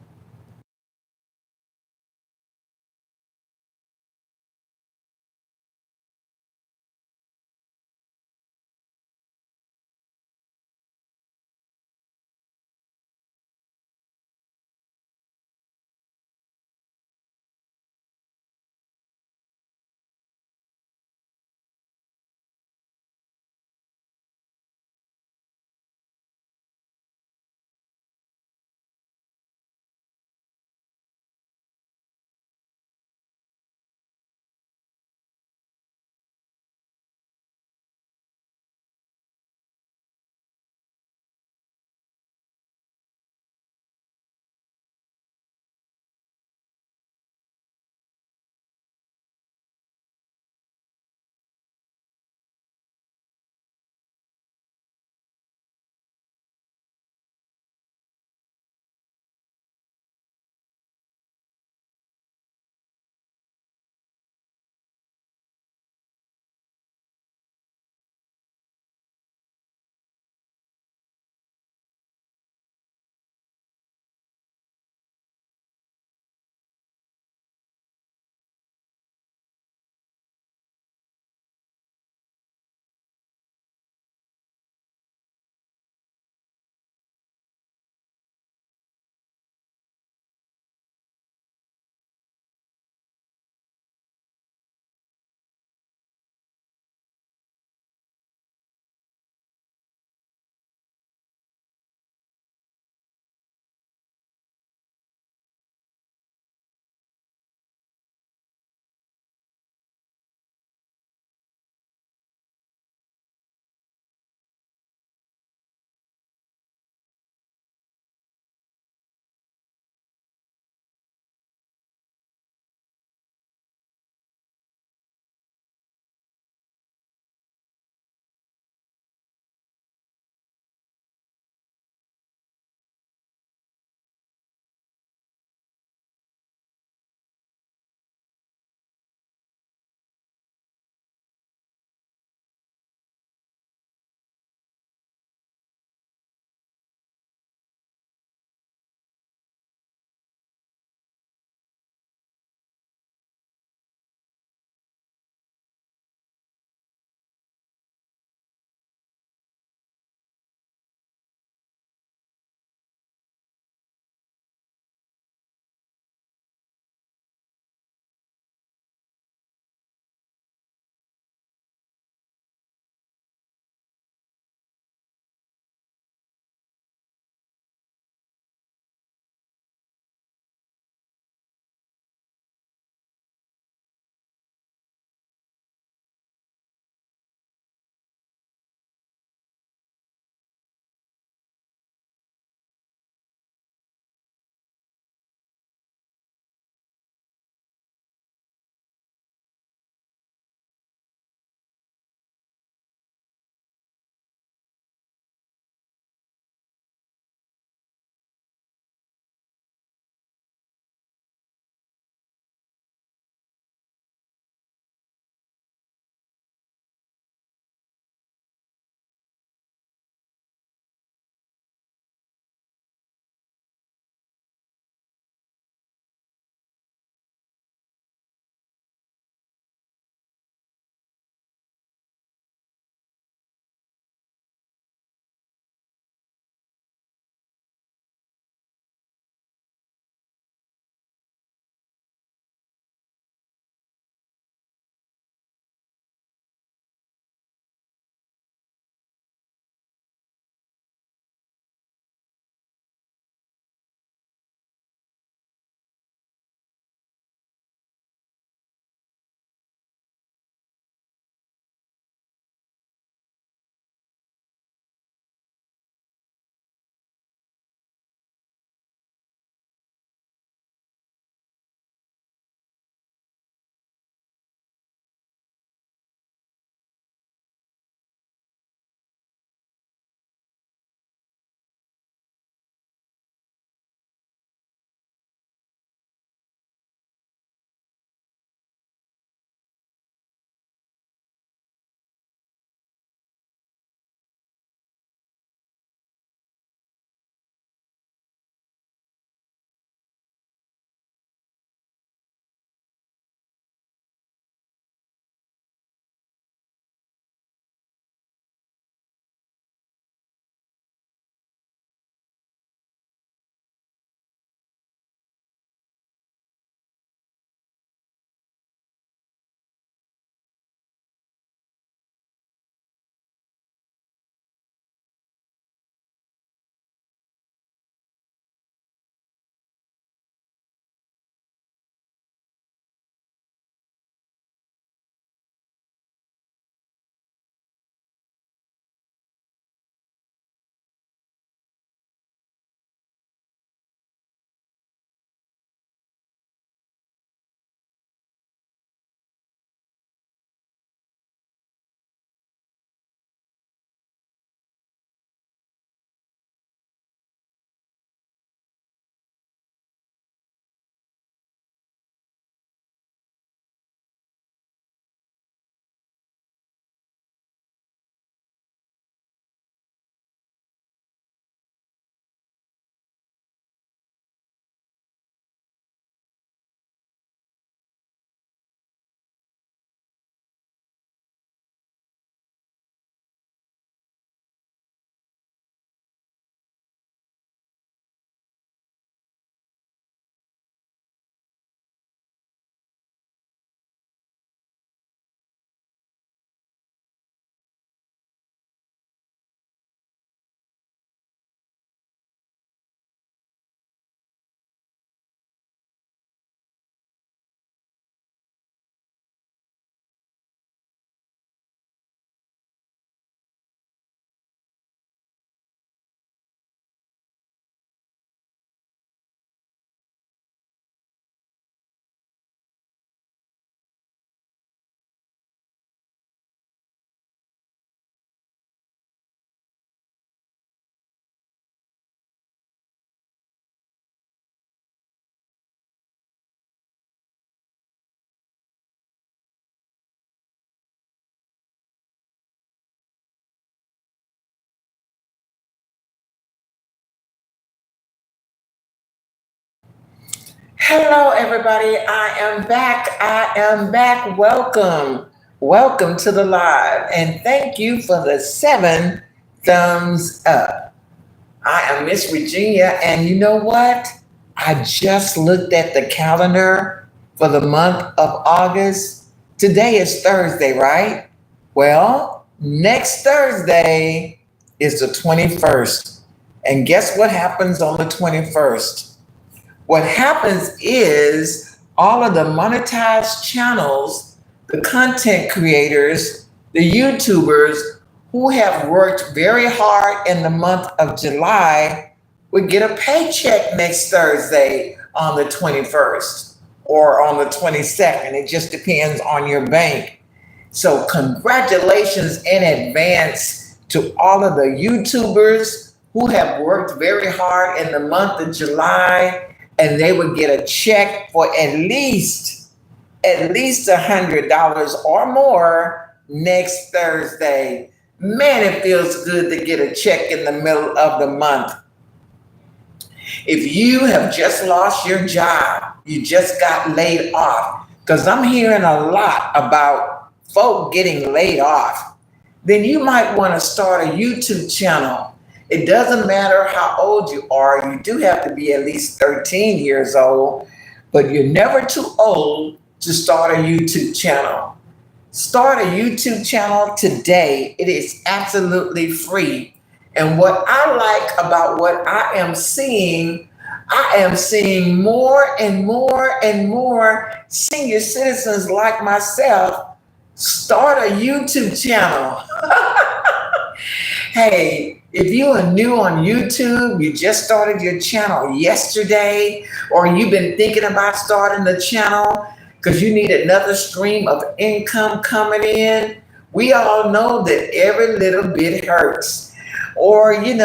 Hello, everybody. I am back. I am back. Welcome. Welcome to the live. And thank you for the 7 thumbs up. I am Miss Virginia. And you know what? I just looked at the calendar for the month of August. Today is Thursday, right? Well, next Thursday is the 21st. And guess what happens on the 21st? What happens is all of the monetized channels, the content creators, the YouTubers who have worked very hard in the month of July would get a paycheck next Thursday on the 21st or on the 22nd. It just depends on your bank. So, congratulations in advance to all of the YouTubers who have worked very hard in the month of July, and they would get a check for at least $100 or more next Thursday. Man, it feels good to get a check in the middle of the month. If you have just lost your job, you just got laid off, because I'm hearing a lot about folk getting laid off, then you might want to start a YouTube channel. It doesn't matter how old you are. You do have to be at least 13 years old, but you're never too old to start a YouTube channel. Start a YouTube channel today. It is absolutely free. And what I like about what I am seeing more and more and more senior citizens like myself start a YouTube channel. Hey, if you are new on YouTube, you just started your channel yesterday, or you've been thinking about starting the channel because you need another stream of income coming in, we all know that every little bit hurts. Or, you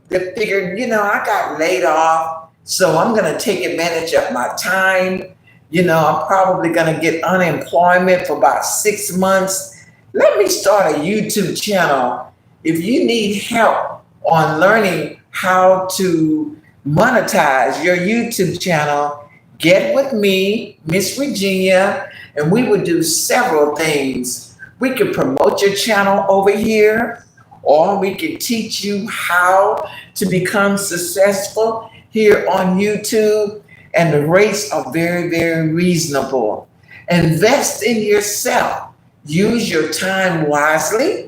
figured, I got laid off, so I'm going to take advantage of my time. I'm probably going to get unemployment for about 6 months. Let me start a YouTube channel. If you need help on learning how to monetize your YouTube channel, get with me, Miss Virginia, and we would do several things. We could promote your channel over here, or we can teach you how to become successful here on YouTube, and the rates are very, very reasonable. Invest in yourself. Use your time wisely.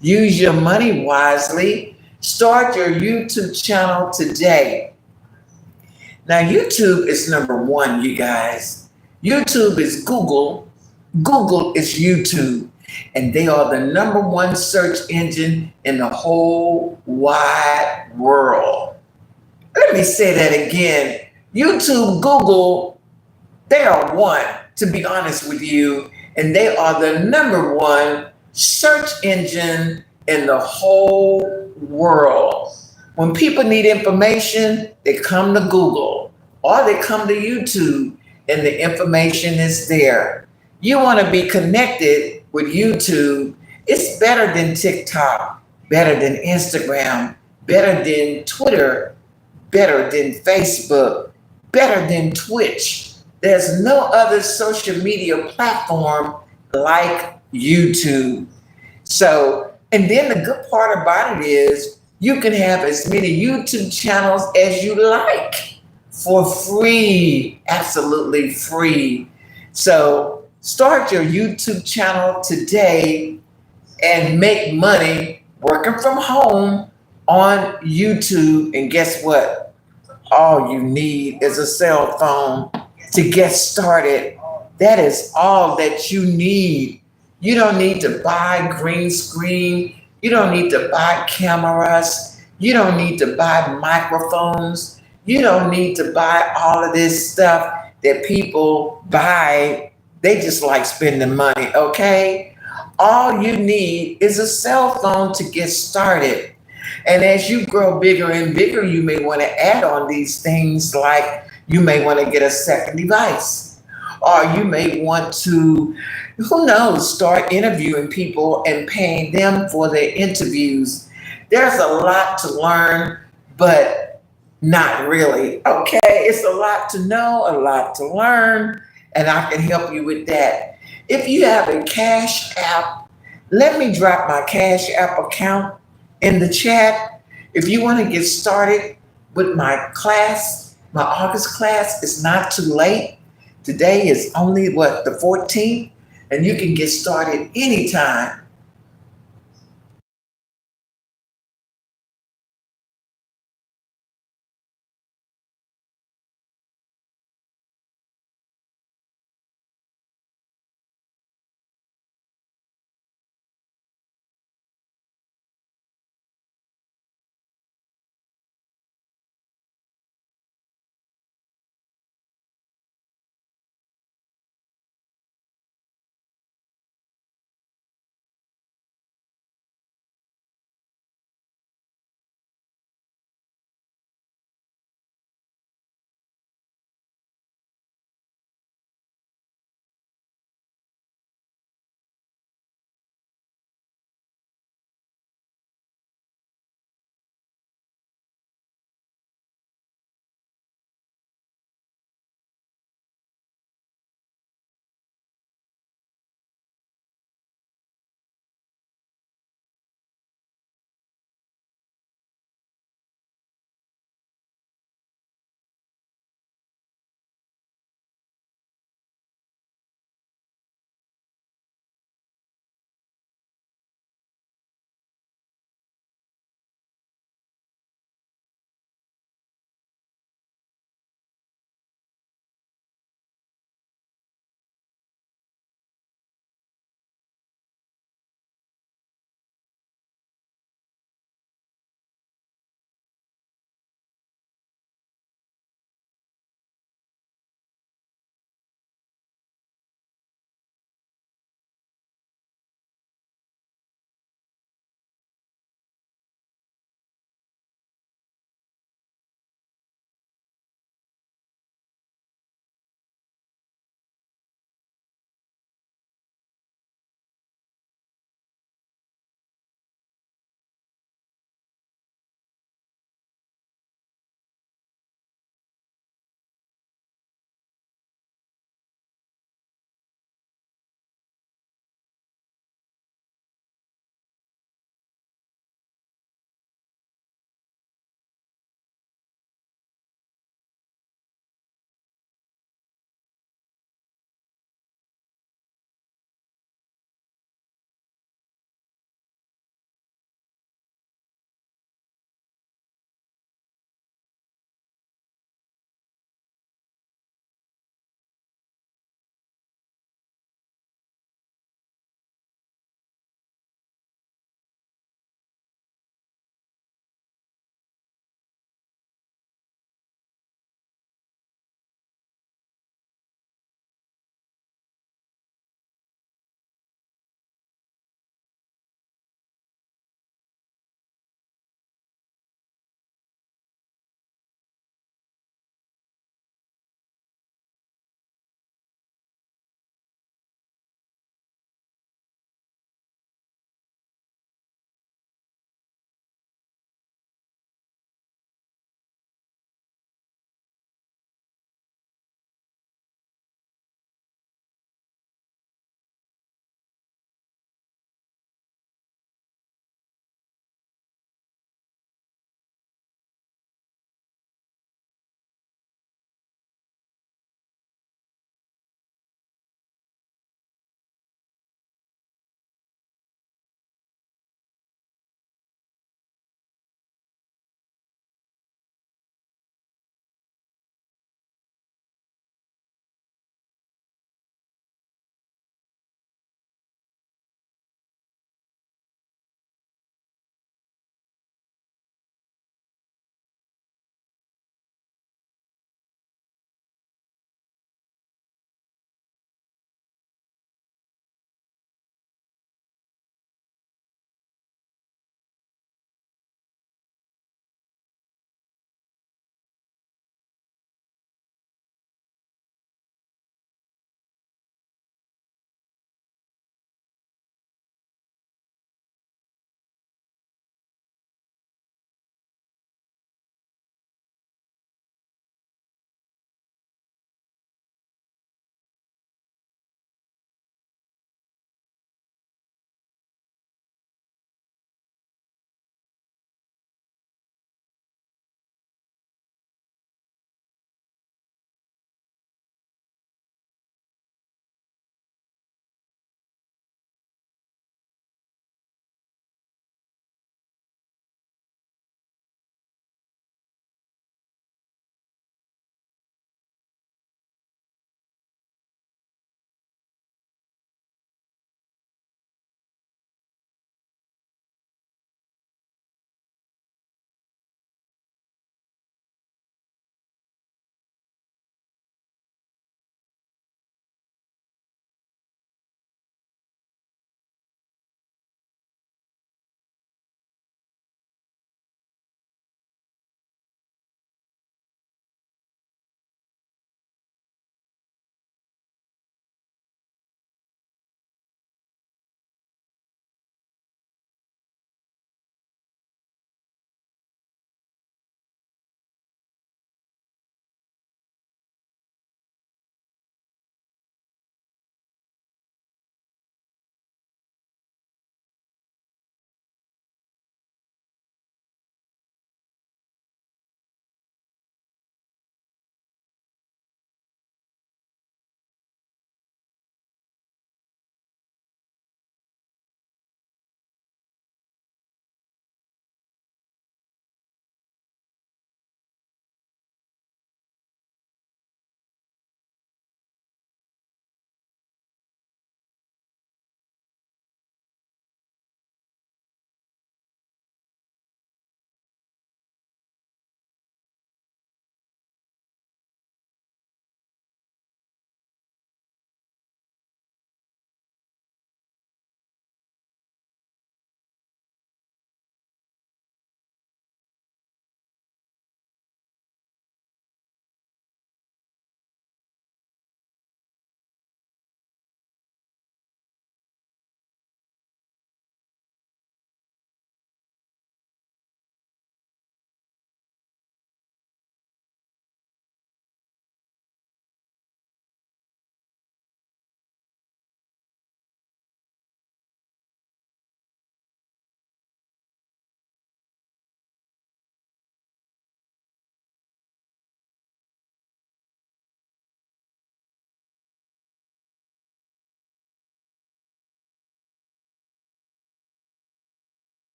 Use your money wisely. Start your YouTube channel today. Now, YouTube is number one, you guys. YouTube is Google. Google is YouTube. And they are the number one search engine in the whole wide world. Let me say that again. YouTube, Google, they are one, to be honest with you. And they are the number one search engine in the whole world. When people need information, they come to Google or they come to YouTube, and the information is there. You want to be connected with YouTube. It's better than TikTok, better than Instagram, better than Twitter, better than Facebook, better than Twitch. There's no other social media platform like YouTube. So, and then the good part about it is you can have as many YouTube channels as you like for free, absolutely free. So start your YouTube channel today and make money working from home on YouTube. And guess what? All you need is a cell phone to get started. That is all that you need. You don't need to buy green screen. You don't need to buy cameras. You don't need to buy microphones. You don't need to buy all of this stuff that people buy. They just like spending money, okay? All you need is a cell phone to get started. And as you grow bigger and bigger, you may want to add on these things, like you may want to get a second device, or you may want to, who knows, start interviewing people and paying them for their interviews. There's a lot to learn, but Not really. Okay, it's a lot to know, a lot to learn, and I can help you with that. If you have a Cash App, let me drop my Cash App account in the chat. If you want to get started with my class, my August class, it's not too late. Today is only what, the 14th, and you can get started anytime.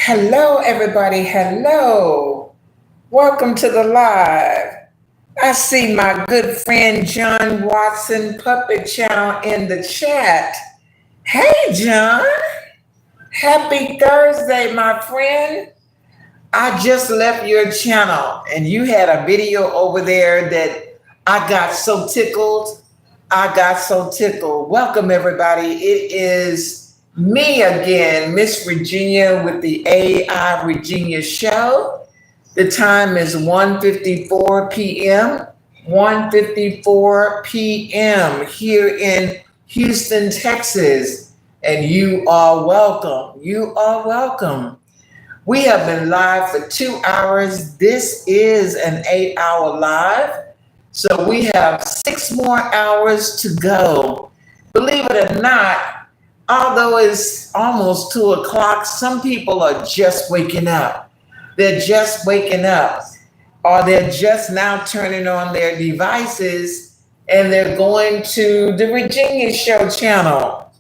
Hello, everybody. Hello. Welcome to the live. I see my good friend John Watson Puppet Channel in the chat. Hey, John. Happy Thursday, my friend. I just left your channel and you had a video over there that I got so tickled. Welcome, everybody. It is me again, Miss Virginia with the AI Virginia Show. The time is 1:54 p.m. 1:54 p.m. here in Houston, Texas. And you are welcome. You are welcome. We have been live for 2 hours. This is an 8-hour live. So we have 6 more hours to go. Believe it or not, although it's almost 2 o'clock, some people are just waking up. They're just waking up, or they're just now turning on their devices and they're going to the Virginia Show channel.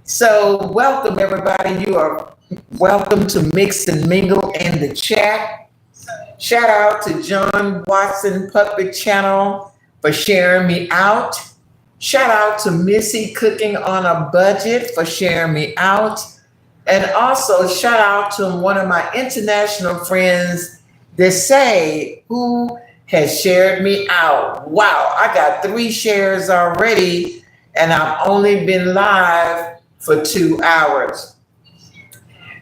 So welcome, everybody. You are welcome to Mix and Mingle in the chat. Shout out to John Watson Puppet Channel for sharing me out. Shout out to Missy Cooking on a Budget for sharing me out. And also shout out to one of my international friends, Desai, who has shared me out. Wow, I got 3 shares already, and I've only been live for 2 hours.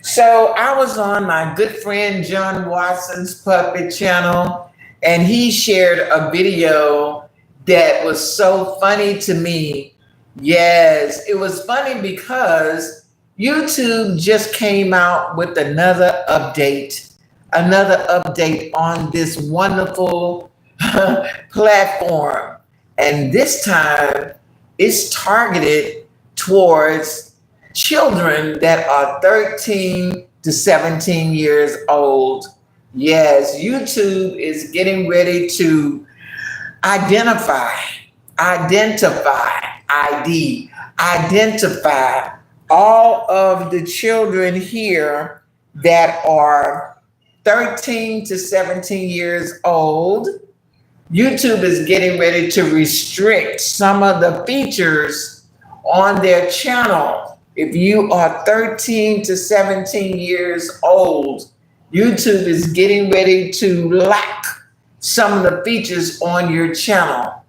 So I was on my good friend John Watson's Puppet Channel, and he shared a video that was so funny to me. Yes, it was funny because YouTube just came out with another update on this wonderful platform. And this time it's targeted towards children that are 13 to 17 years old. Yes, YouTube is getting ready to identify all of the children here that are 13 to 17 years old. YouTube is getting ready to restrict some of the features on their channel. If you are 13 to 17 years old, YouTube is getting ready to lock some of the features on your channel.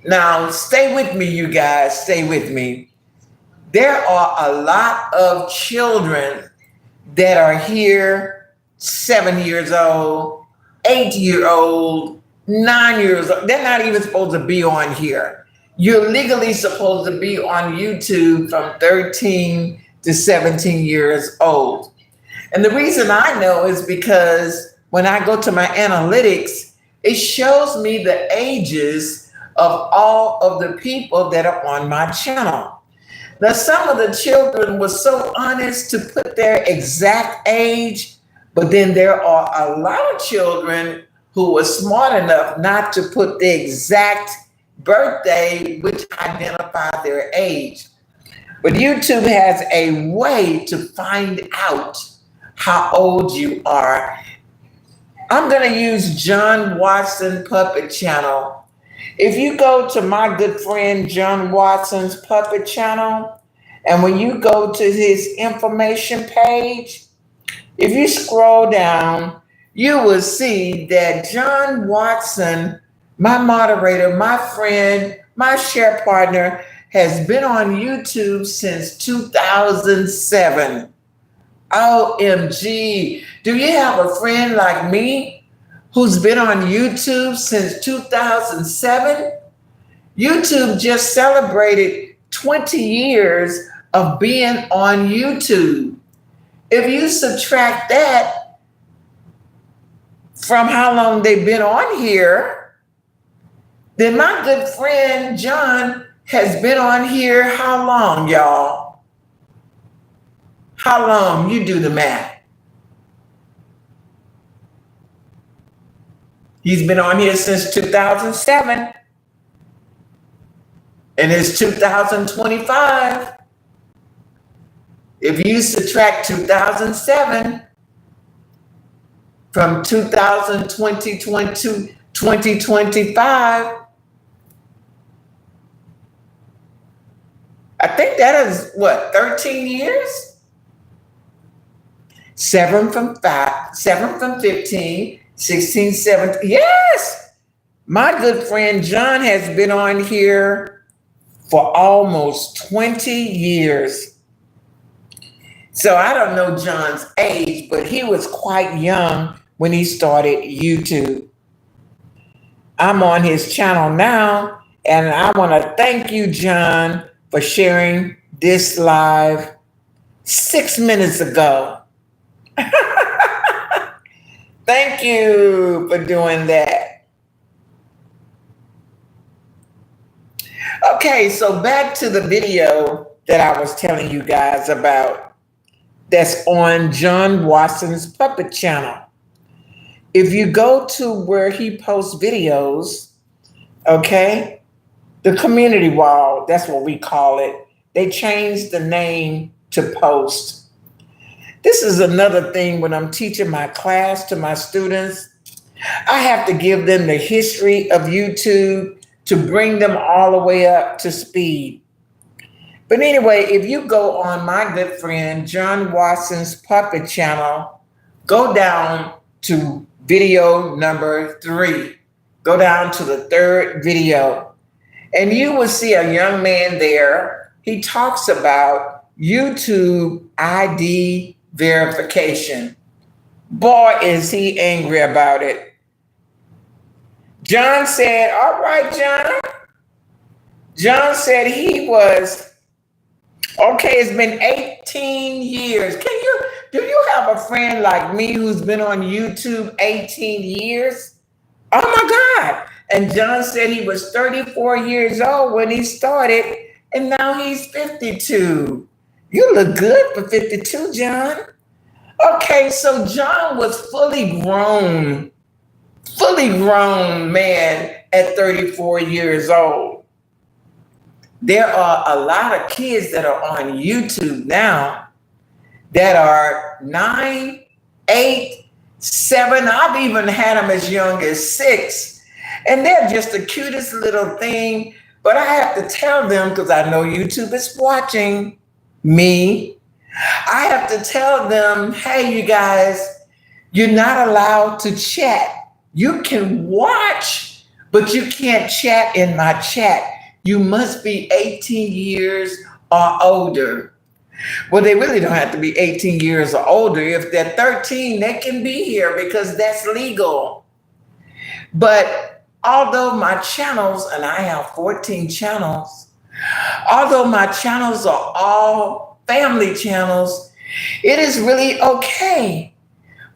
Now, stay with me, you guys, stay with me. There are a lot of children that are here 7 years old, 8-year-old, 9 years old. They're not even supposed to be on here. You're legally supposed to be on YouTube from 13 to 17 years old. And the reason I know is because when I go to my analytics, it shows me the ages of all of the people that are on my channel. Now, some of the children were so honest to put their exact age, but then there are a lot of children who were smart enough not to put the exact birthday, which identify their age. But YouTube has a way to find out how old you are. I'm going to use John Watson Puppet Channel. If you go to my good friend John Watson's Puppet Channel, and when you go to his information page, if you scroll down, you will see that John Watson, my moderator, my friend, my share partner, has been on YouTube since 2007. OMG. Do you have a friend like me who's been on YouTube since 2007? YouTube just celebrated 20 years of being on YouTube. If you subtract that from how long they've been on here, then my good friend John has been on here how long, y'all? How long? You do the math. He's been on here since 2007. And it's 2025. If you subtract 2007 from 2020 to 2025, I think that is what, 13 years? 7 from 5, 7 from 15, 16, 17. Yes! My good friend John has been on here for almost 20 years. So I don't know John's age, but he was quite young when he started YouTube. I'm on his channel now, and I want to thank you, John, for sharing this live 6 minutes ago. Thank you for doing that. Okay, so back to the video that I was telling you guys about that's on John Watson's Puppet channel. If you go to where he posts videos, okay, the community wall, that's what we call it. They changed the name to post. This is another thing when I'm teaching my class to my students. I have to give them the history of YouTube to bring them all the way up to speed. But anyway, if you go on my good friend John Watson's Puppet channel, go down to video number 3. Go down to the 3rd video, and you will see a young man there. He talks about YouTube ID verification. Boy, is he angry about it. John said, all right, John. John said he was, okay, it's been 18 years. Do you have a friend like me who's been on YouTube 18 years? Oh my God. And John said he was 34 years old when he started, and now he's 52. You look good for 52, John. Okay, so John was fully grown man at 34 years old. There are a lot of kids that are on YouTube now that are 9, 8, 7. I've even had them as young as 6. And they're just the cutest little thing. But I have to tell them, because I know YouTube is watching me, I have to tell them, hey, you guys, you're not allowed to chat. You can watch, but you can't chat in my chat. You must be 18 years or older. Well, they really don't have to be 18 years or older. If they're 13, they can be here because that's legal. But although my channels, and I have 14 channels, although my channels are all family channels, it is really okay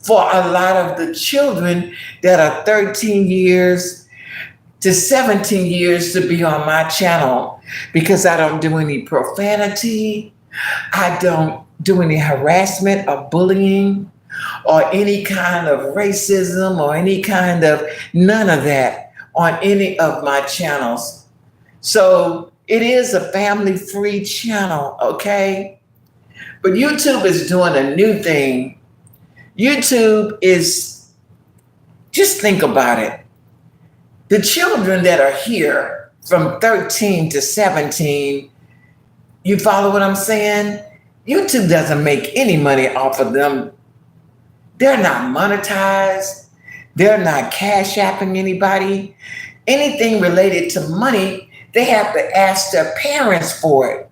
for a lot of the children that are 13 years to 17 years to be on my channel, because I don't do any profanity. I don't do any harassment or bullying or any kind of racism or any kind of none of that on any of my channels. So it is a family-free channel, okay? But YouTube is doing a new thing. YouTube is, just think about it. The children that are here from 13 to 17, you follow what I'm saying? YouTube doesn't make any money off of them. They're not monetized. They're not cash apping anybody. Anything related to money, they have to ask their parents for it.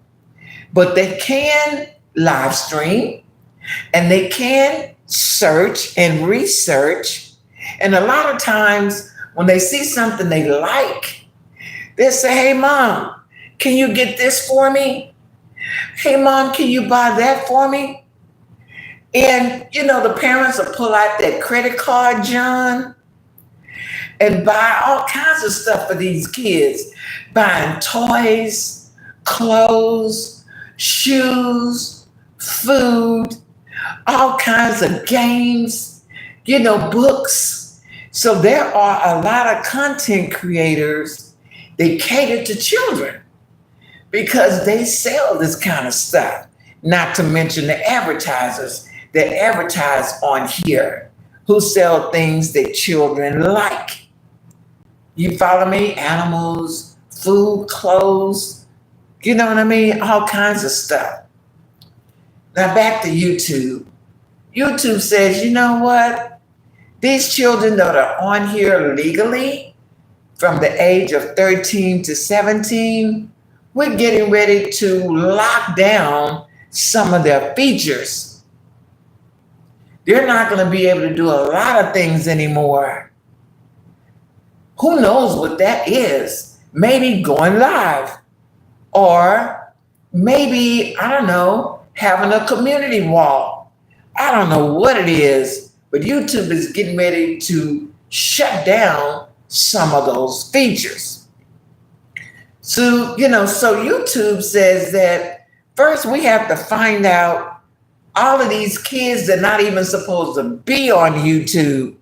But they can live stream, and they can search and research. And a lot of times when they see something they like, they'll say, hey, Mom, can you get this for me? Hey, Mom, can you buy that for me? And, you know, the parents will pull out that credit card, John, and buy all kinds of stuff for these kids, buying toys, clothes, shoes, food, all kinds of games, you know, books. So there are a lot of content creators that cater to children because they sell this kind of stuff. not to mention the advertisers that advertise on here who sell things that children like. You follow me? Animals, food, clothes, you know what I mean? All kinds of stuff. Now back to YouTube. YouTube says, you know what? These children that are on here legally from the age of 13 to 17, we're getting ready to lock down some of their features. They're not going to be able to do a lot of things anymore. Who knows what that is? Maybe going live, or maybe, I don't know, having a community wall. I don't know what it is, but YouTube is getting ready to shut down some of those features. So YouTube says that first we have to find out all of these kids that are not even supposed to be on YouTube.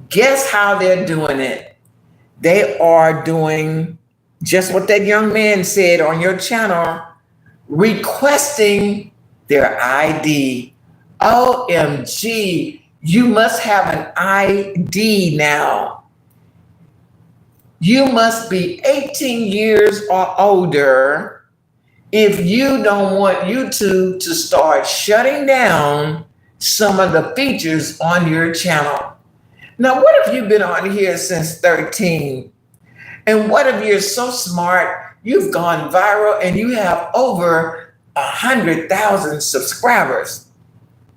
Guess how they're doing it? They are doing just what that young man said on your channel, requesting their ID. OMG, you must have an ID now. You must be 18 years or older if you don't want YouTube to start shutting down some of the features on your channel. Now, what if you've been on here since 13? And what if you're so smart, you've gone viral and you have over 100,000 subscribers,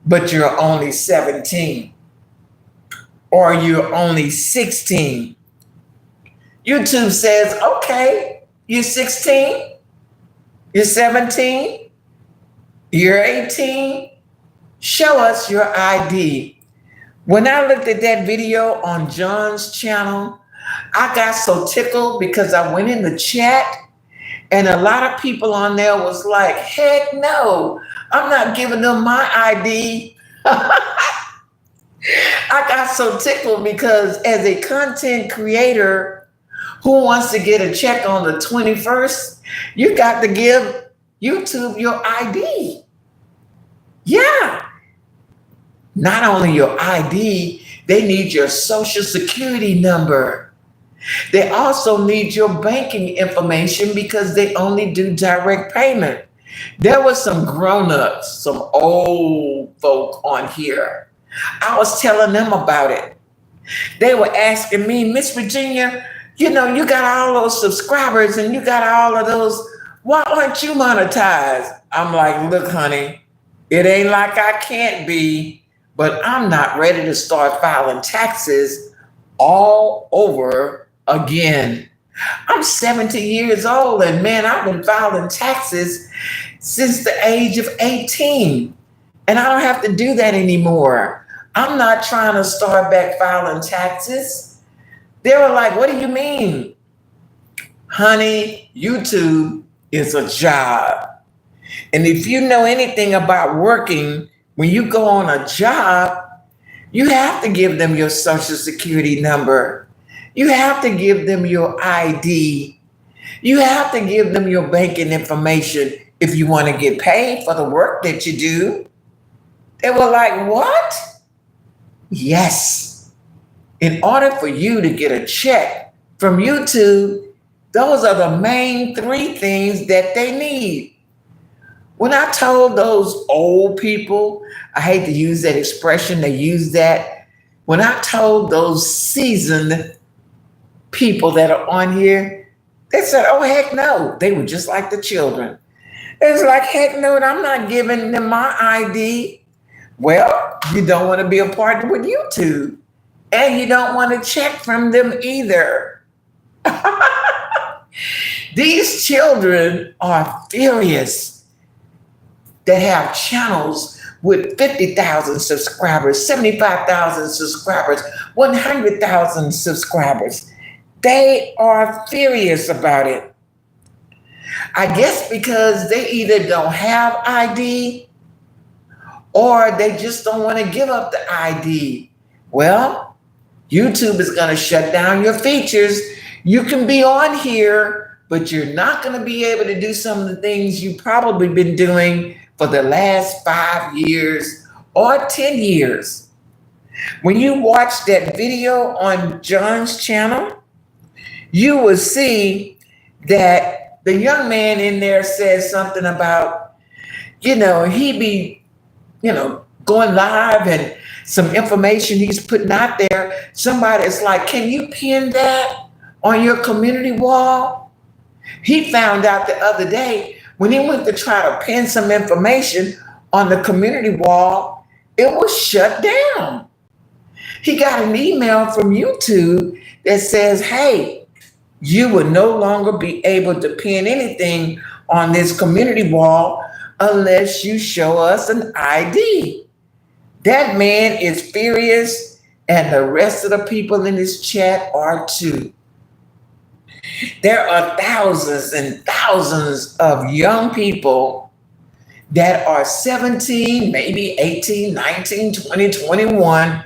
but you're only 17 or you're only 16? YouTube says, okay, you're 16, you're 17, you're 18, show us your ID. When I looked at that video on John's channel, I got so tickled because I went in the chat and a lot of people on there was like, heck no, I'm not giving them my ID. I got so tickled because as a content creator who wants to get a check on the 21st, you got to give YouTube your ID. Yeah. Not only your ID, they need your social security number. They also need your banking information because they only do direct payment. There were some grown-ups, some old folk on here. I was telling them about it. They were asking me, Miss Virginia, you got all those subscribers and you got all of those. Why aren't you monetized? I'm like, look, honey, it ain't like I can't be. But I'm not ready to start filing taxes all over again. I'm 70 years old and man, I've been filing taxes since the age of 18. And I don't have to do that anymore. I'm not trying to start back filing taxes. They were like, what do you mean? Honey, YouTube is a job. And if you know anything about working, when you go on a job, you have to give them your social security number. You have to give them your ID. You have to give them your banking information if you want to get paid for the work that you do. They were like, what? Yes. In order for you to get a check from YouTube, those are the main three things that they need. When I told those old people, I hate to use that expression, they use that. When I told those seasoned people that are on here, they said, oh, heck no. They were just like the children. It's like, heck no, I'm not giving them my ID. Well, you don't want to be a partner with YouTube. And you don't want to check from them either. These children are furious that have channels with 50,000 subscribers, 75,000 subscribers, 100,000 subscribers. They are furious about it. I guess because they either don't have ID or they just don't want to give up the ID. Well, YouTube is going to shut down your features. You can be on here but you're not going to be able to do some of the things you've probably been doing for the last 5 years or 10 years. When you watch that video on John's channel, you will see that the young man in there says something about, he be, going live and some information he's putting out there. Somebody's like, can you pin that on your community wall? He found out the other day when he went to try to pin some information on the community wall, it was shut down. He got an email from YouTube that says, hey, you will no longer be able to pin anything on this community wall unless you show us an ID. That man is furious, and the rest of the people in this chat are too. There are thousands and thousands of young people that are 17, maybe 18, 19, 20, 21.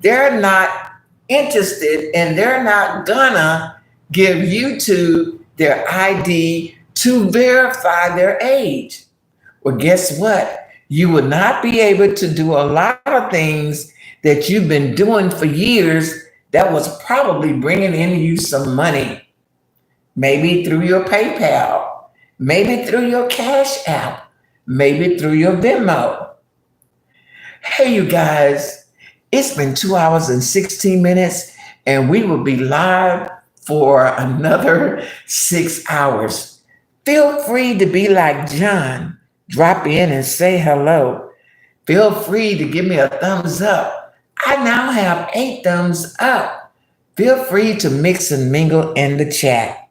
They're not interested and they're not gonna give YouTube their ID to verify their age. Well, guess what? You will not be able to do a lot of things that you've been doing for years that was probably bringing in you some money. Maybe through your PayPal, maybe through your Cash App, maybe through your Venmo. Hey, you guys, it's been 2 hours and 16 minutes, and we will be live for another 6 hours. Feel free to be like John, drop in and say hello. Feel free to give me a thumbs up. I now have 8 thumbs up. Feel free to mix and mingle in the chat.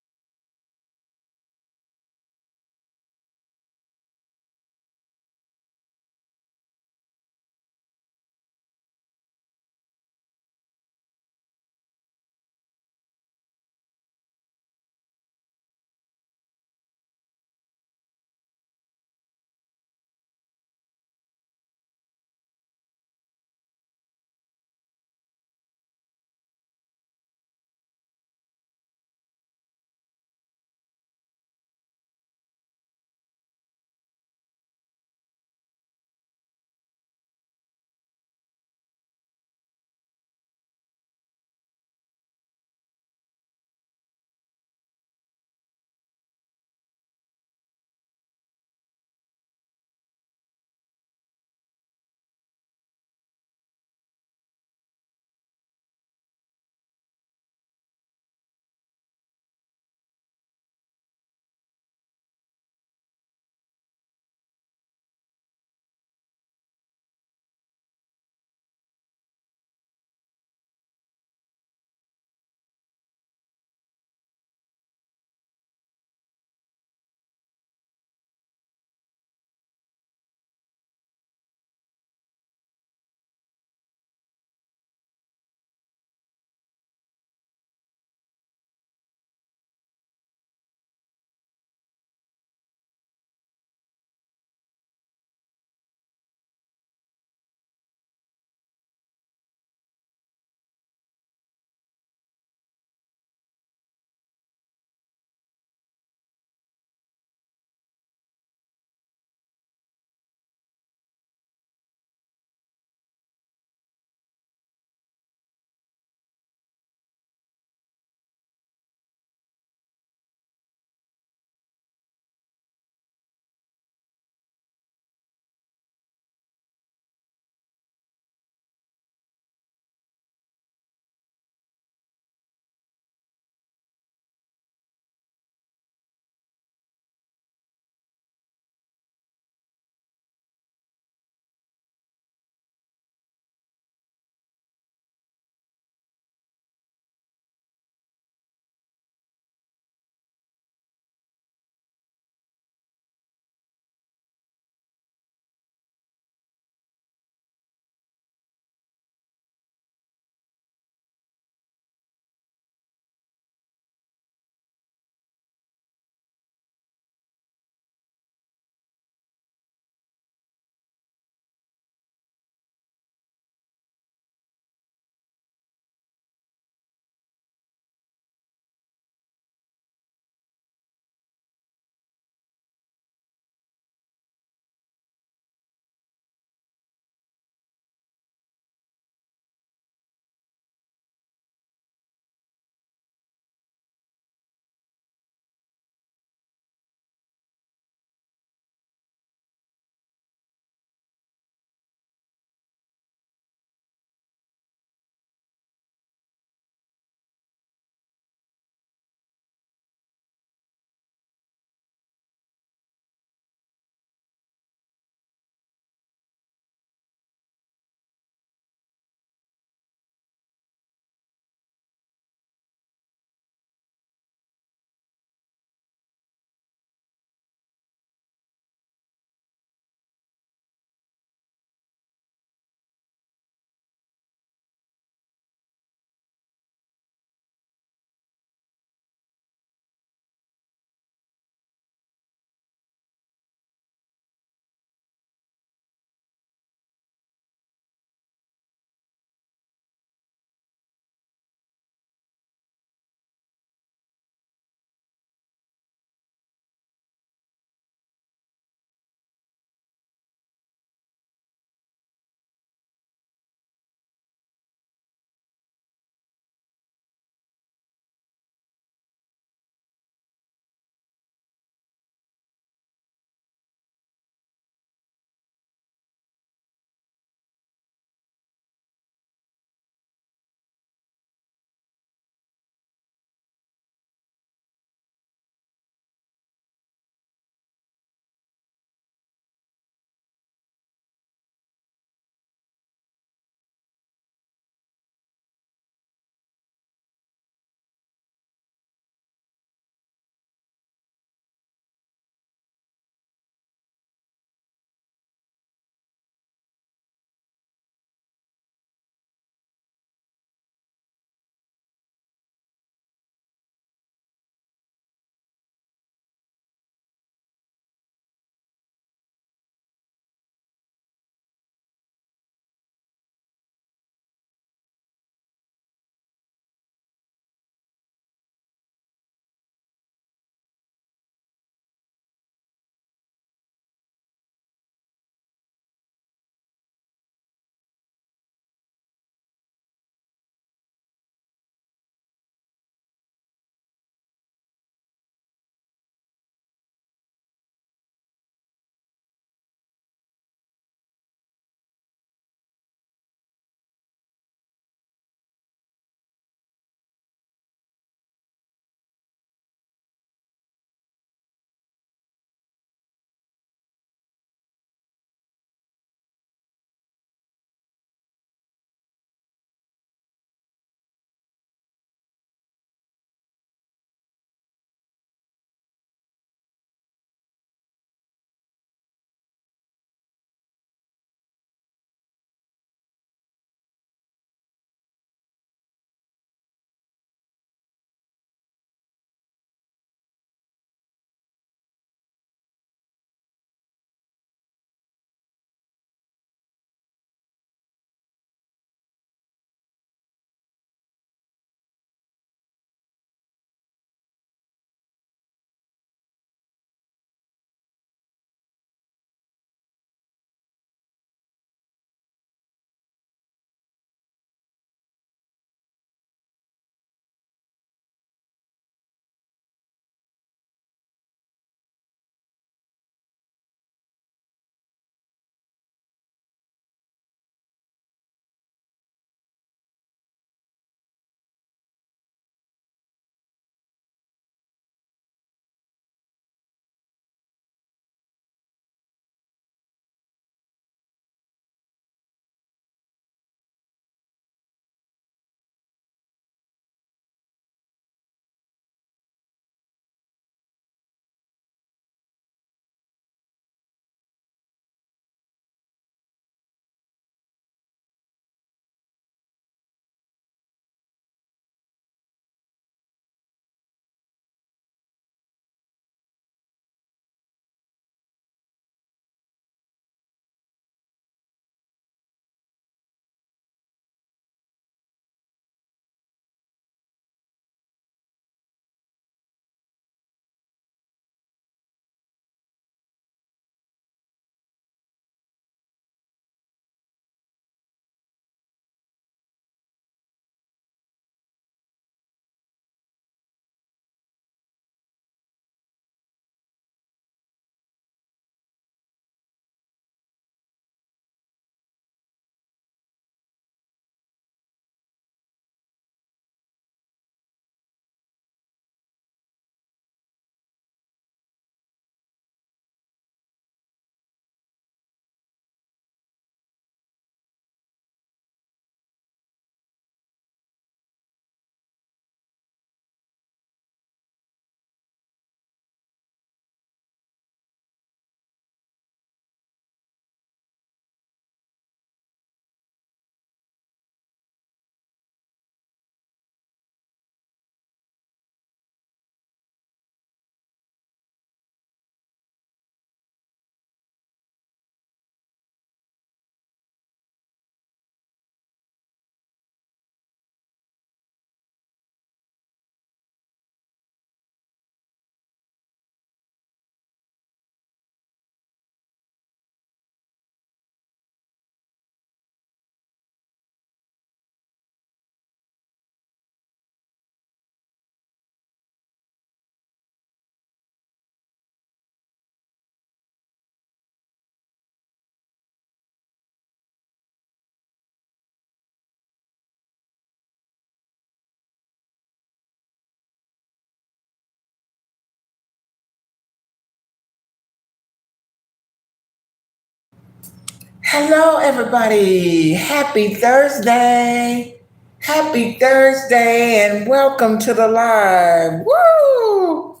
Hello, everybody. Happy Thursday. Happy Thursday, and welcome to the live. Woo!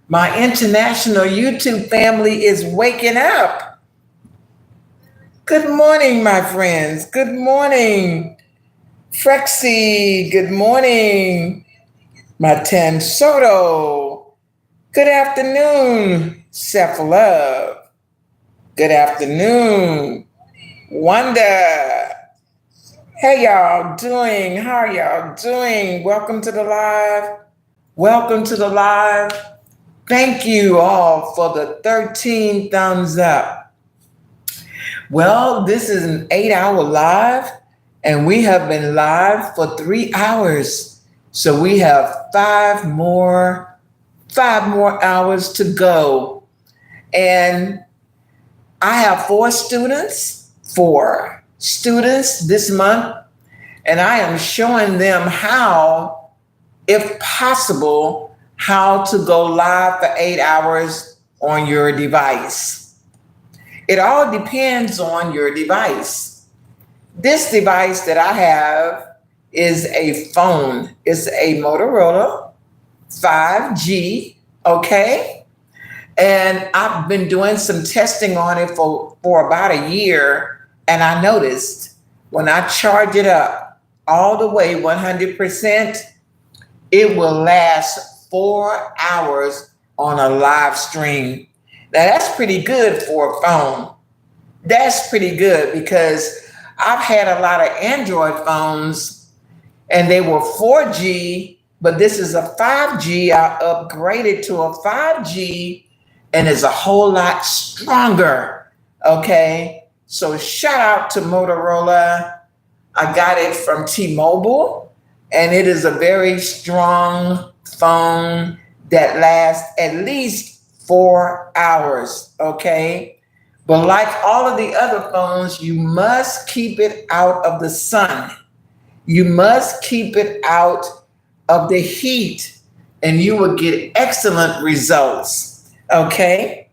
My international YouTube family is waking up. Good morning, my friends. Good morning, Frexy. Good morning, Matan Soto. Good afternoon, Self Love. Good afternoon, Wanda. Hey, y'all doing? How are y'all doing? Welcome to the live. Welcome to the live. Thank you all for the 13 thumbs up. Well, this is an 8-hour live, and we have been live for 3 hours. So we have five more hours to go. And I have four students this month, and I am showing them how, if possible, how to go live for 8 hours on your device. It all depends on your device. This device that I have is a phone. It's a Motorola 5G, okay? And I've been doing some testing on it for about a year. And I noticed when I charge it up all the way 100%, it will last 4 hours on a live stream. Now, that's pretty good for a phone. That's pretty good because I've had a lot of Android phones and they were 4G, but this is a 5G. I upgraded to a 5G and is a whole lot stronger. Okay. So shout out to Motorola. I got it from T-Mobile, and it is a very strong phone that lasts at least 4 hours. Okay. But like all of the other phones, you must keep it out of the sun. You must keep it out of the heat, and you will get excellent results. Okay,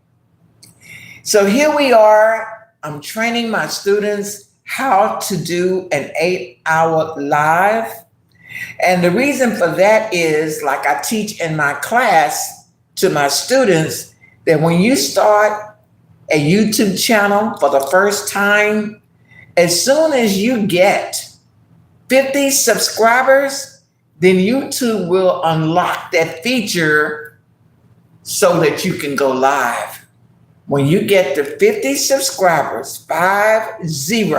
so here we are. I'm training my students how to do an 8-hour live. And the reason for that is, like I teach in my class to my students, that when you start a YouTube channel for the first time, as soon as you get 50 subscribers, then YouTube will unlock that feature so that you can go live. When you get to 50 subscribers, 50,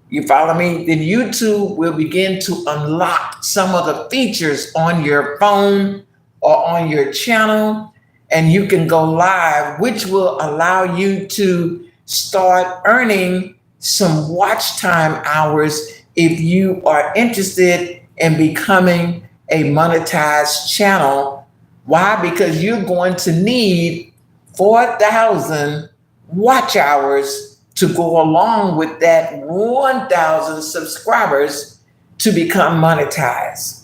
you follow me? Then YouTube will begin to unlock some of the features on your phone or on your channel, and you can go live, which will allow you to start earning some watch time hours if you are interested in becoming a monetized channel. Why? Because you're going to need 4,000 watch hours to go along with that 1,000 subscribers to become monetized.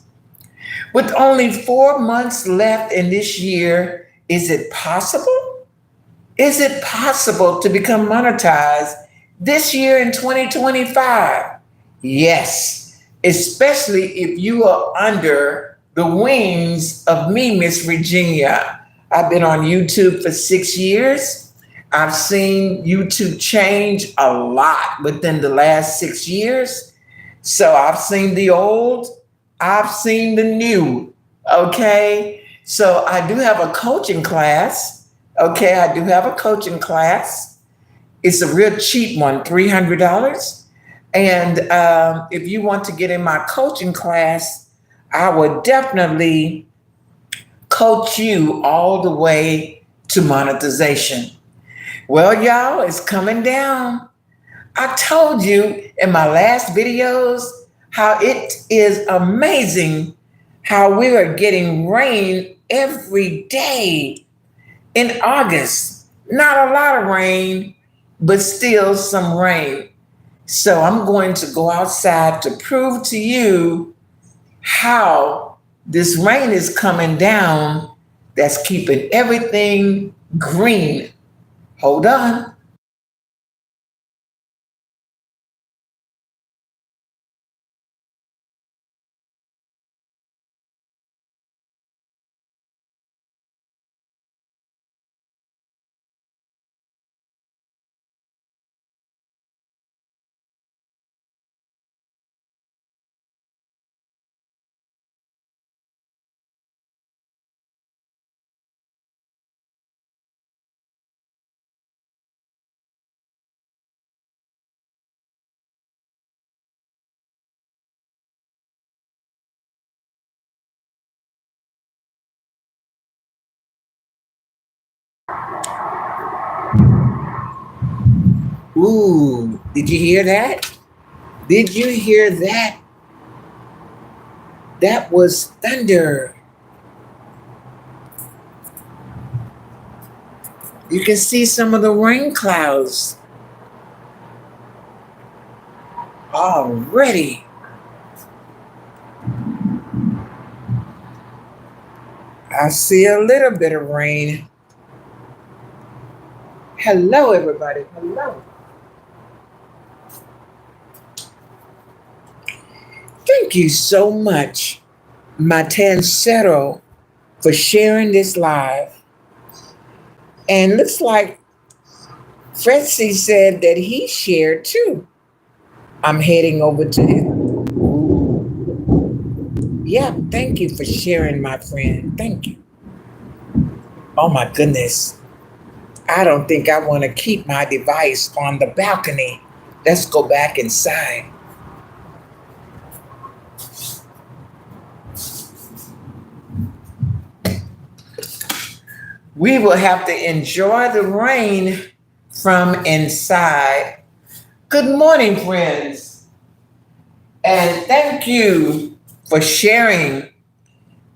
With only 4 months left in this year, is it possible? Is it possible to become monetized this year in 2025? Yes, especially if you are under the wings of me, Miss Virginia. I've been on YouTube for 6 years. I've seen YouTube change a lot within the last 6 years. So I've seen the old, I've seen the new. Okay. So I do have a coaching class. Okay. I do have a coaching class. It's a real cheap one, $300. And if you want to get in my coaching class, I would definitely coach you all the way to monetization. Well, y'all, it's coming down. I told you in my last videos how it is amazing how we are getting rain every day in August. Not a lot of rain, but still some rain. So I'm going to go outside to prove to you how this rain is coming down that's keeping everything green. Hold on. Ooh, did you hear that? Did you hear that? That was thunder. You can see some of the rain clouds already. I see a little bit of rain. Hello, everybody. Hello. Thank you so much, Matancero, for sharing this live. And looks like Fretzy said that he shared too. I'm heading over to him. Yeah, thank you for sharing, my friend. Thank you. Oh my goodness. I don't think I want to keep my device on the balcony. Let's go back inside. We will have to enjoy the rain from inside. Good morning, friends. And thank you for sharing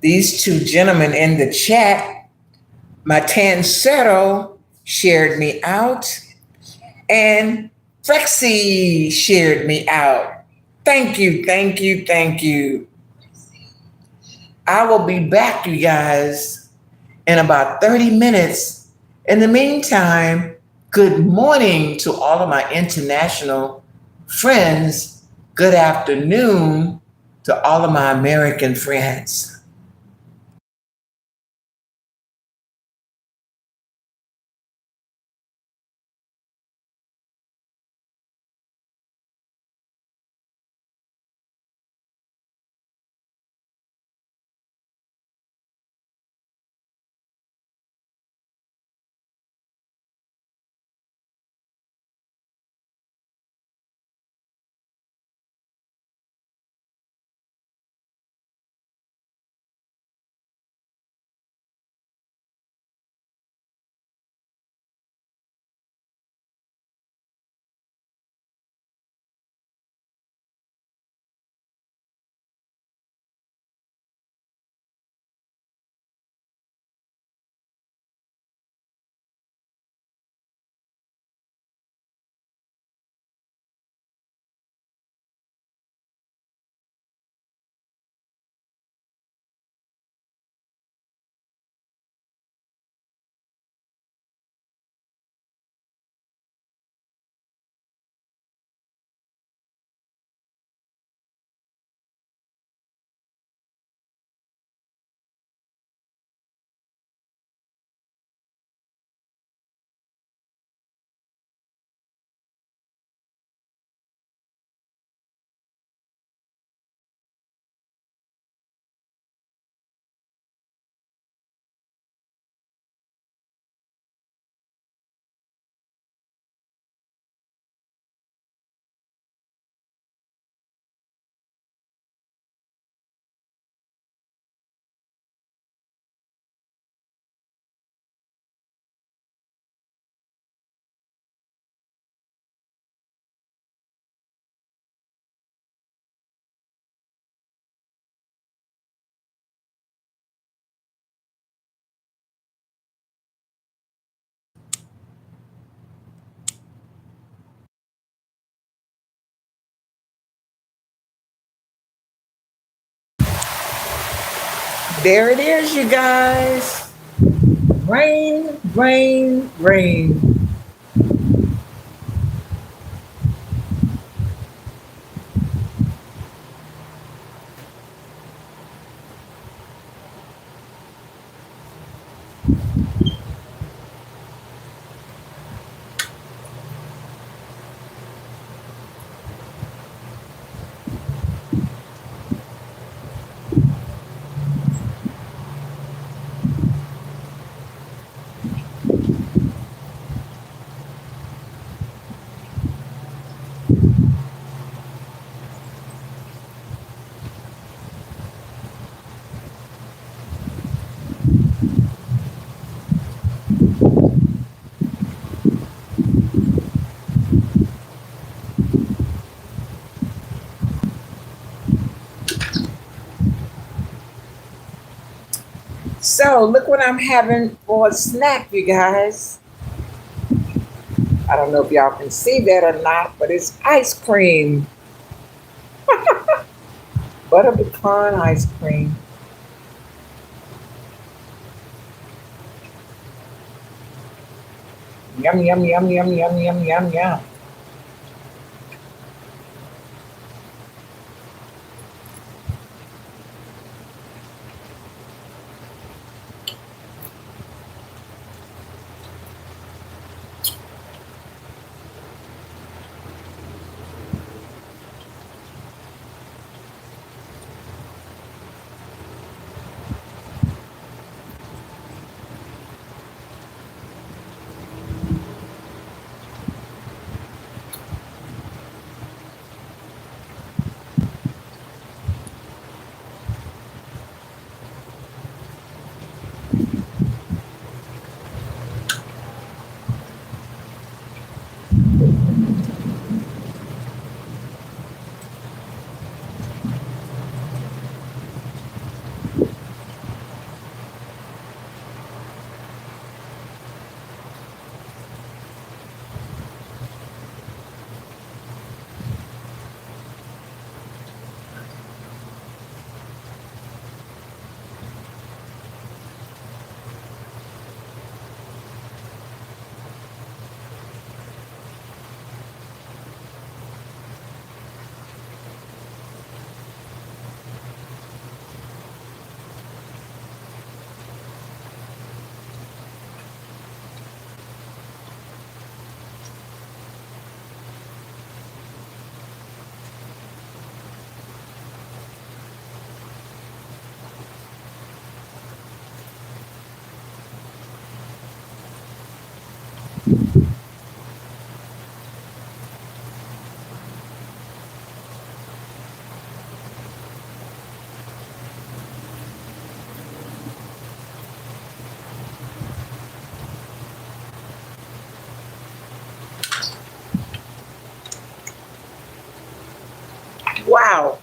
these two gentlemen in the chat. Matancero shared me out, and Frexy shared me out. Thank you, thank you, thank you. I will be back, you guys, in about 30 minutes. In the meantime, good morning to all of my international friends. Good afternoon to all of my American friends. There it is, you guys. Rain, rain, rain. So look what I'm having for a snack, you guys. I don't know if y'all can see that or not, but it's ice cream, butter pecan ice cream. Yum yum yum yum yum yum yum yum. Wow.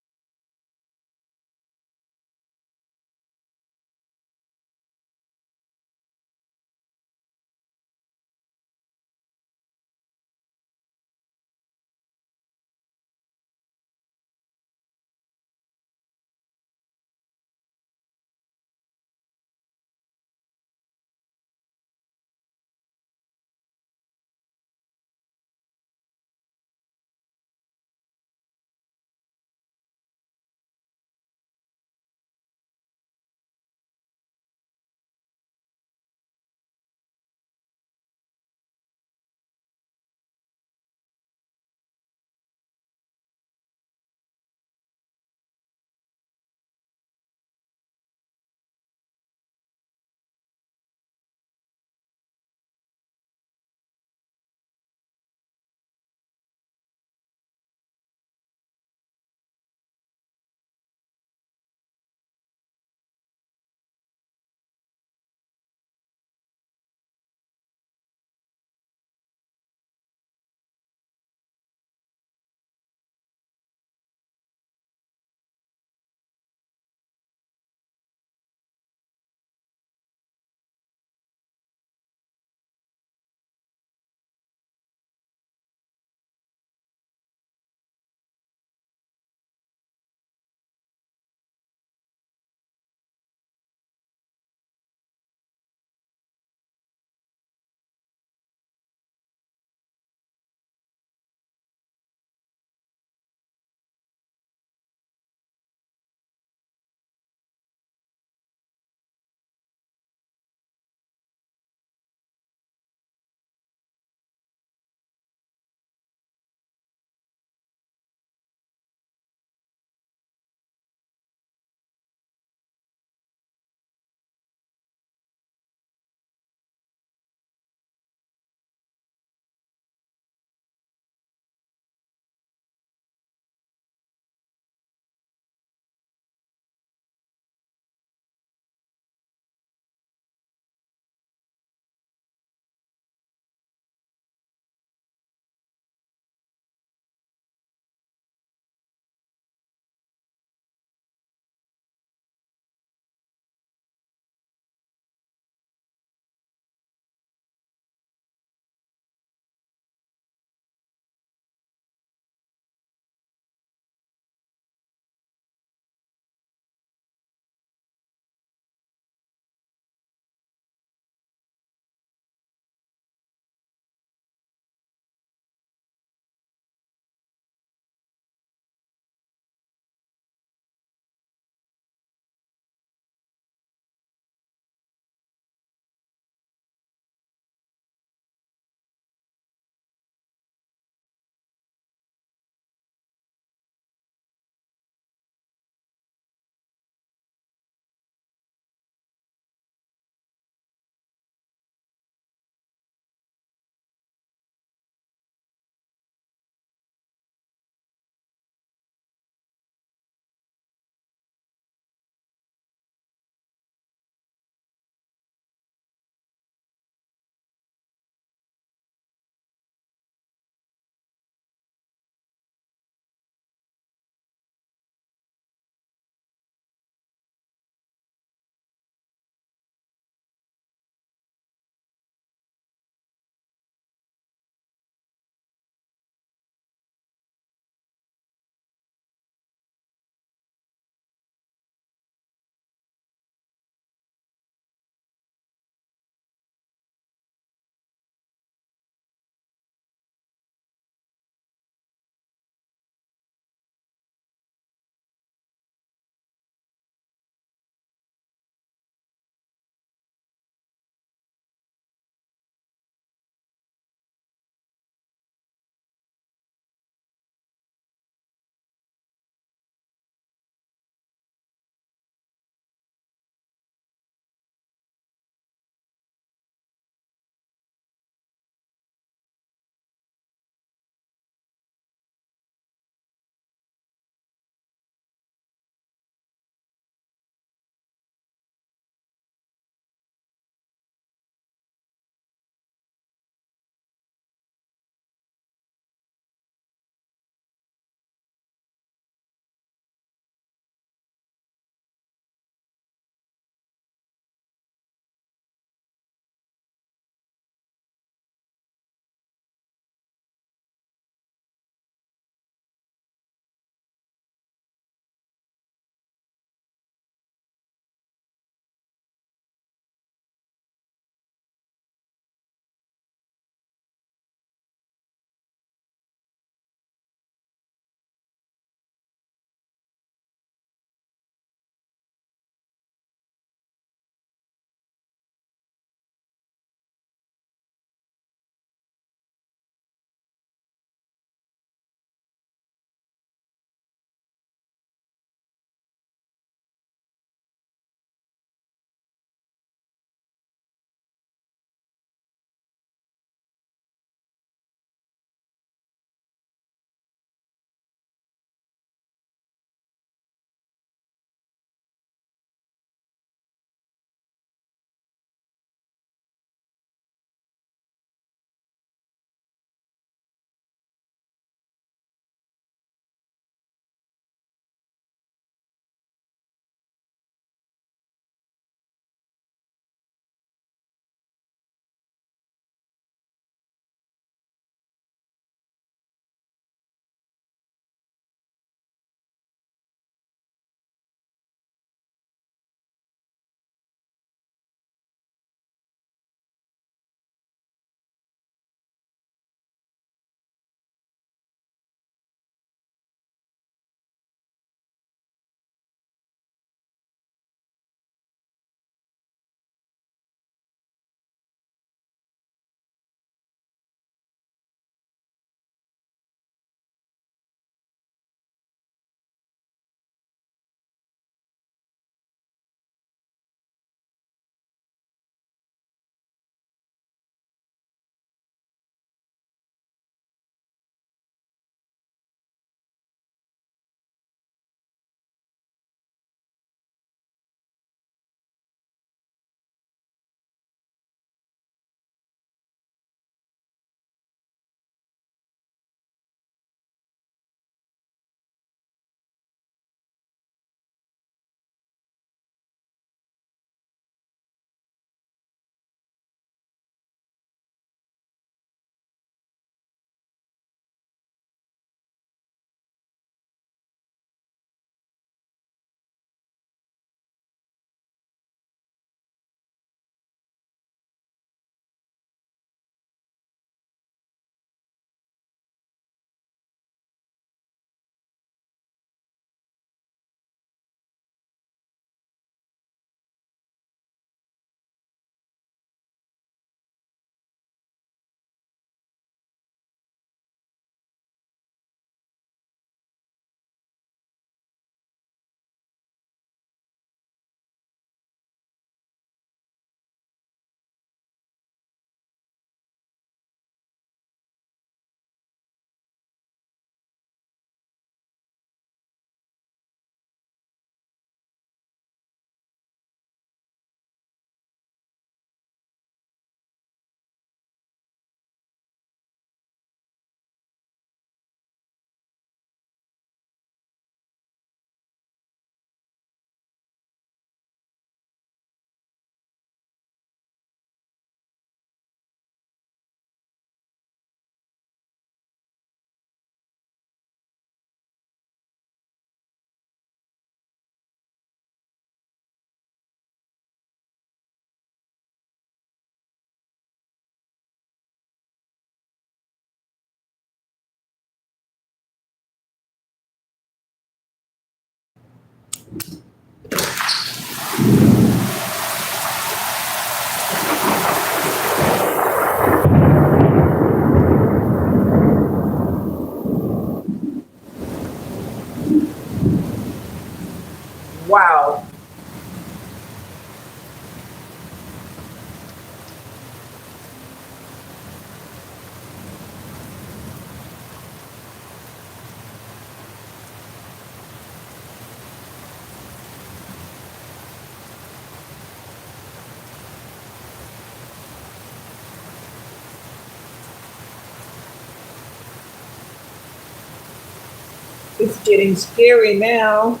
It's getting scary now.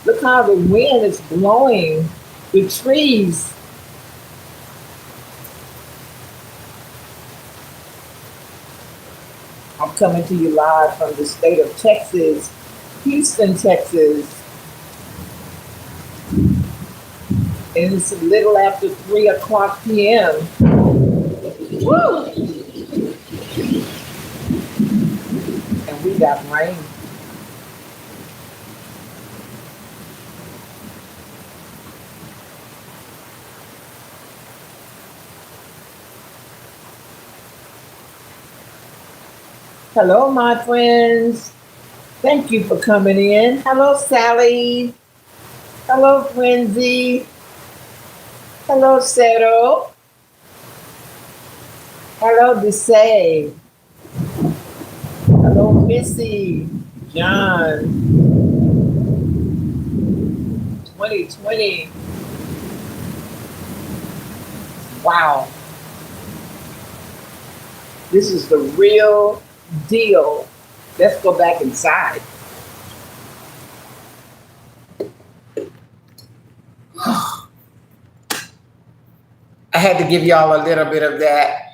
Look how the wind is blowing the trees. I'm coming to you live from the state of Texas, Houston, Texas. And it's a little after 3 o'clock p.m. Woo! And we got rain. Hello, my friends. Thank you for coming in. Hello, Sally. Hello, Frenzy. Hello, Cero. Hello, Desay. Hello, Missy. John. 2020. Wow. This is the real deal. Let's go back inside. I had to give y'all a little bit of that.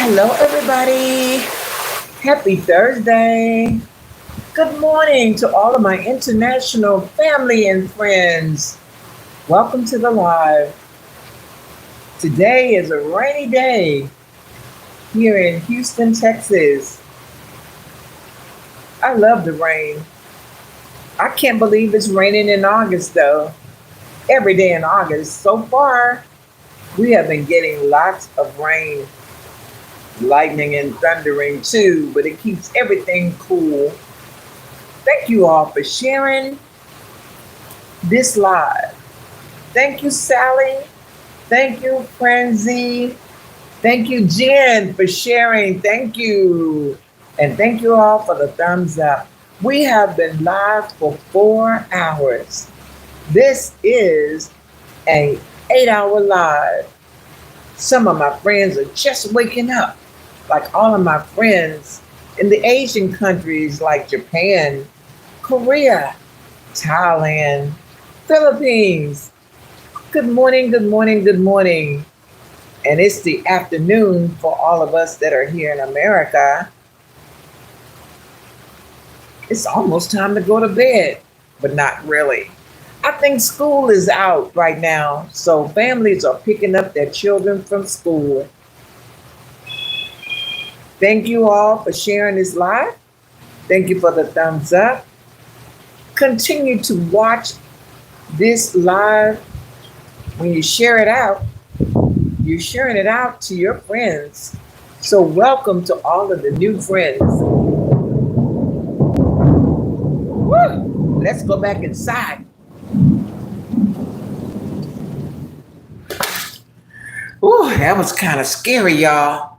Hello, everybody. Happy Thursday. Good morning to all of my international family and friends. Welcome to the live. Today is a rainy day here in Houston, Texas. I love the rain. I can't believe it's raining in August, though. Every day in August. So far, we have been getting lots of rain, lightning and thundering too, but it keeps everything cool. Thank you all for sharing this live. Thank you, Sally. Thank you, Franzi. Thank you, Jen, for sharing. Thank you. And thank you all for the thumbs up. We have been live for 4 hours. This is an 8-hour live. Some of my friends are just waking up, like all of my friends in the Asian countries like Japan, Korea, Thailand, Philippines. Good morning, good morning, good morning. And it's the afternoon for all of us that are here in America. It's almost time to go to bed, but not really. I think school is out right now, so families are picking up their children from school. Thank you all for sharing this live. Thank you for the thumbs up. Continue to watch this live. When you share it out, you're sharing it out to your friends. So welcome to all of the new friends. Woo! Let's go back inside. Ooh, that was kind of scary, y'all.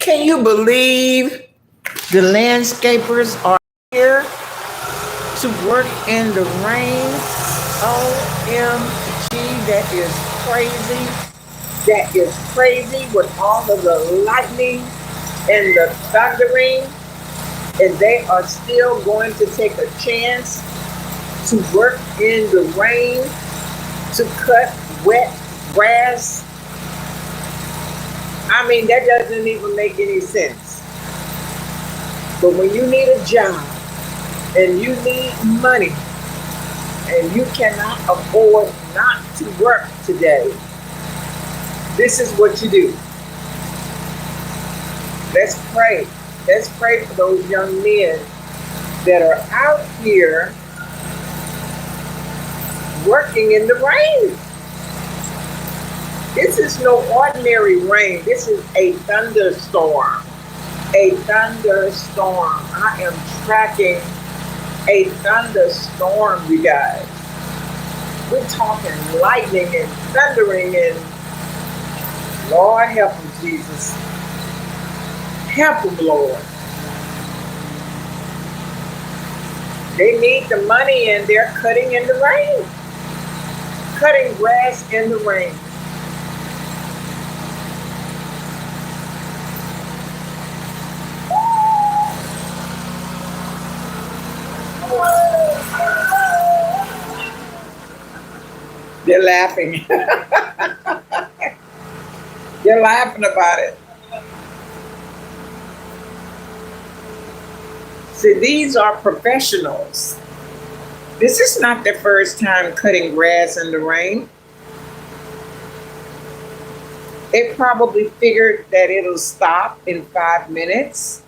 Can you believe the landscapers are here to work in the rain? OMG, that is crazy. That is crazy with all of the lightning and the thundering. And they are still going to take a chance to work in the rain to cut wet grass. I mean, that doesn't even make any sense. But when you need a job and you need money and you cannot afford not to work today, this is what you do. Let's pray. Let's pray for those young men that are out here working in the rain. This is no ordinary rain. This is a thunderstorm. A thunderstorm. I am tracking a thunderstorm, you guys. We're talking lightning and thundering and Lord help them, Jesus. Help them, Lord. They need the money and they're cutting in the rain. Cutting grass in the rain. They're laughing. They're laughing about it. See, these are professionals. This is not their first time cutting grass in the rain. They probably figured that it'll stop in 5 minutes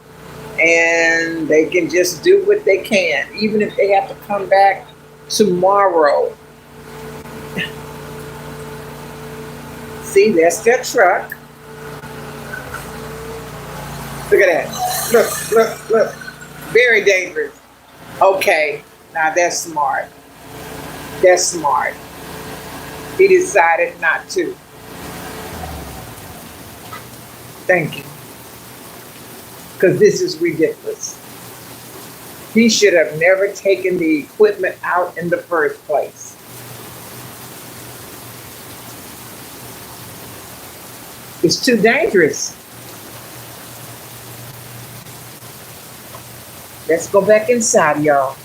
and they can just do what they can, even if they have to come back tomorrow. See, that's their truck. Look at that. Look. Very dangerous. Okay, now that's smart. That's smart. He decided not to. Thank you. Because this is ridiculous. He should have never taken the equipment out in the first place. It's too dangerous. Let's go back inside, y'all.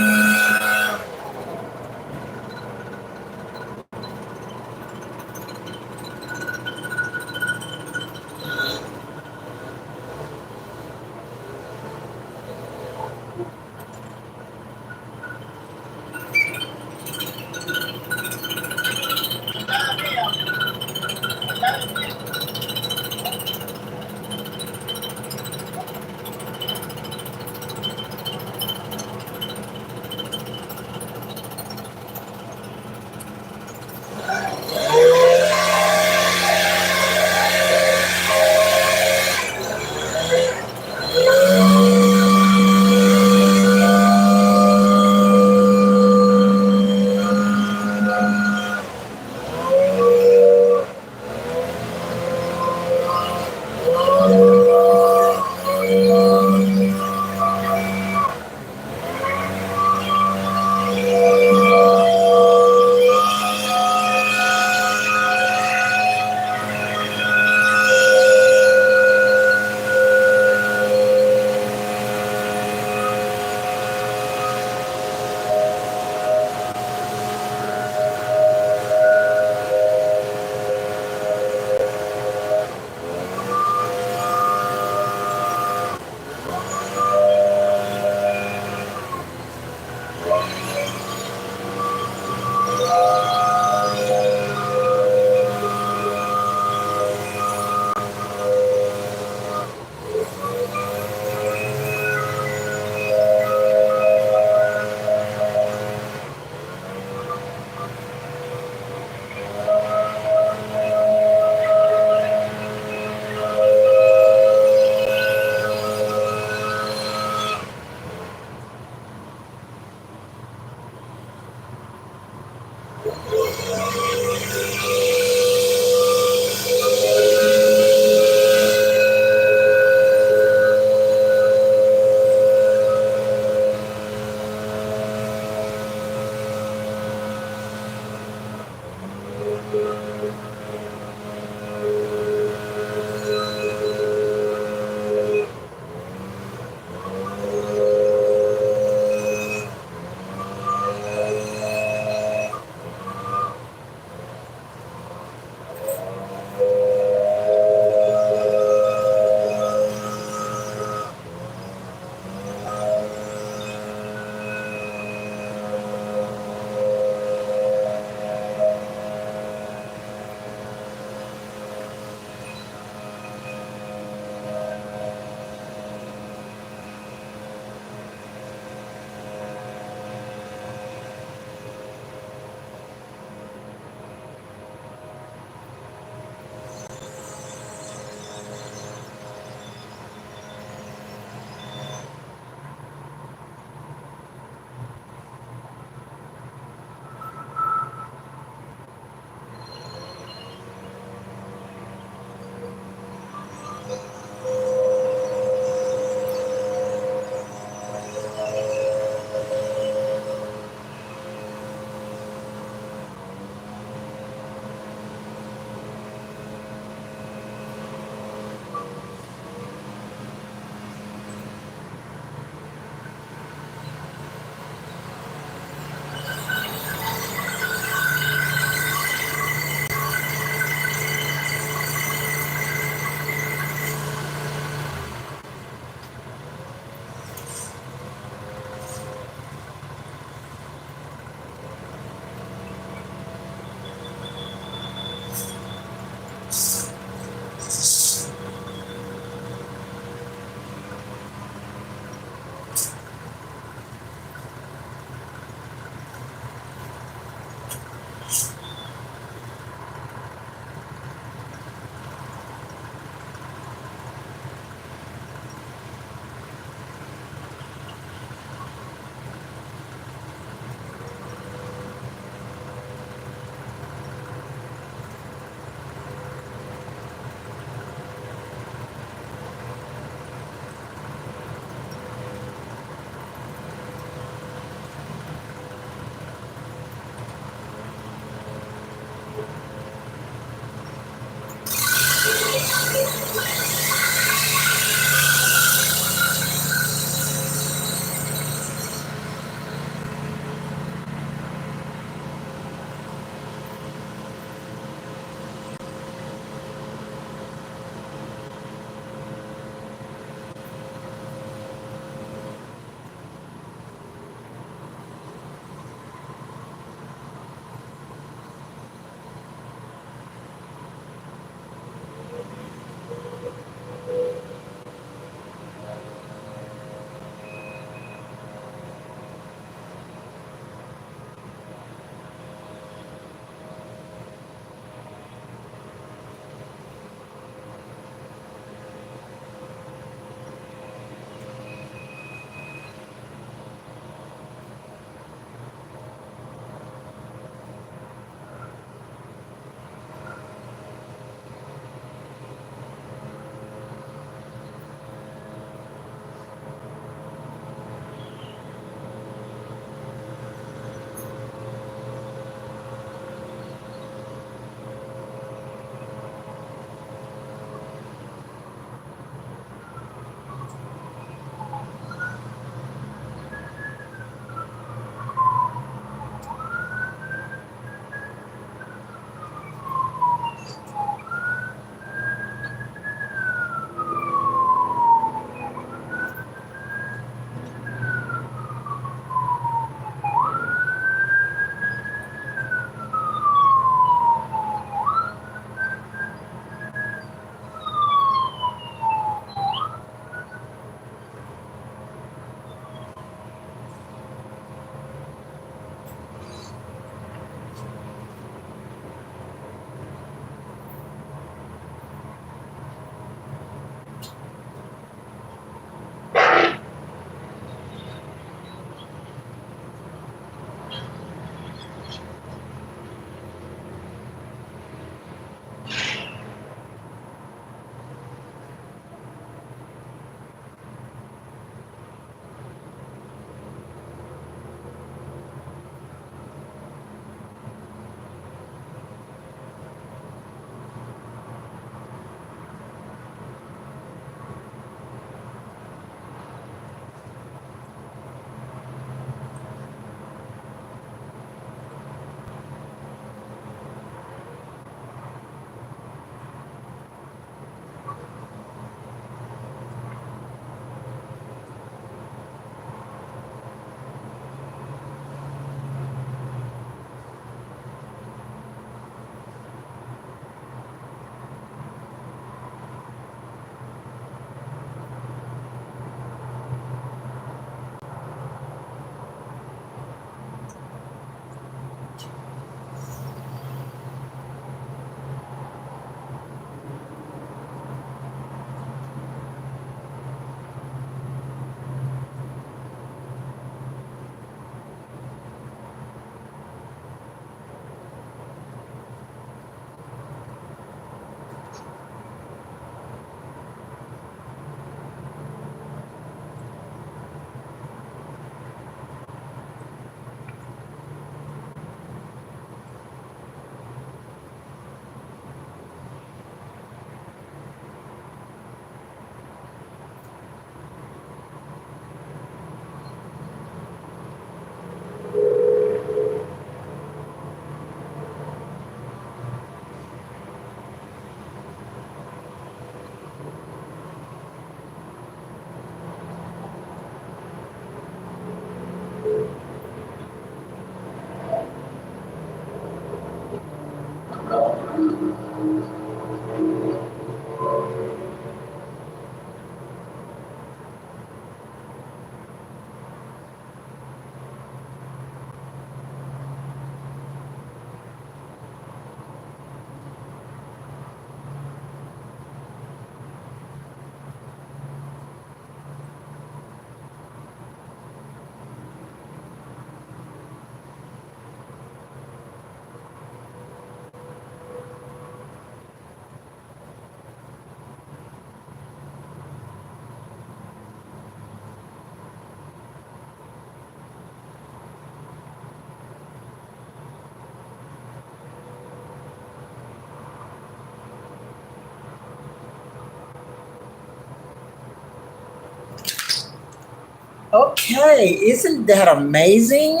Okay, isn't that amazing?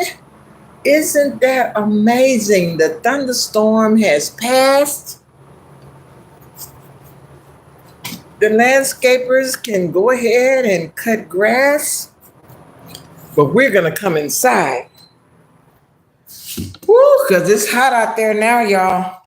Isn't that amazing? The thunderstorm has passed. The landscapers can go ahead and cut grass, but we're going to come inside. Woo, because it's hot out there now, y'all.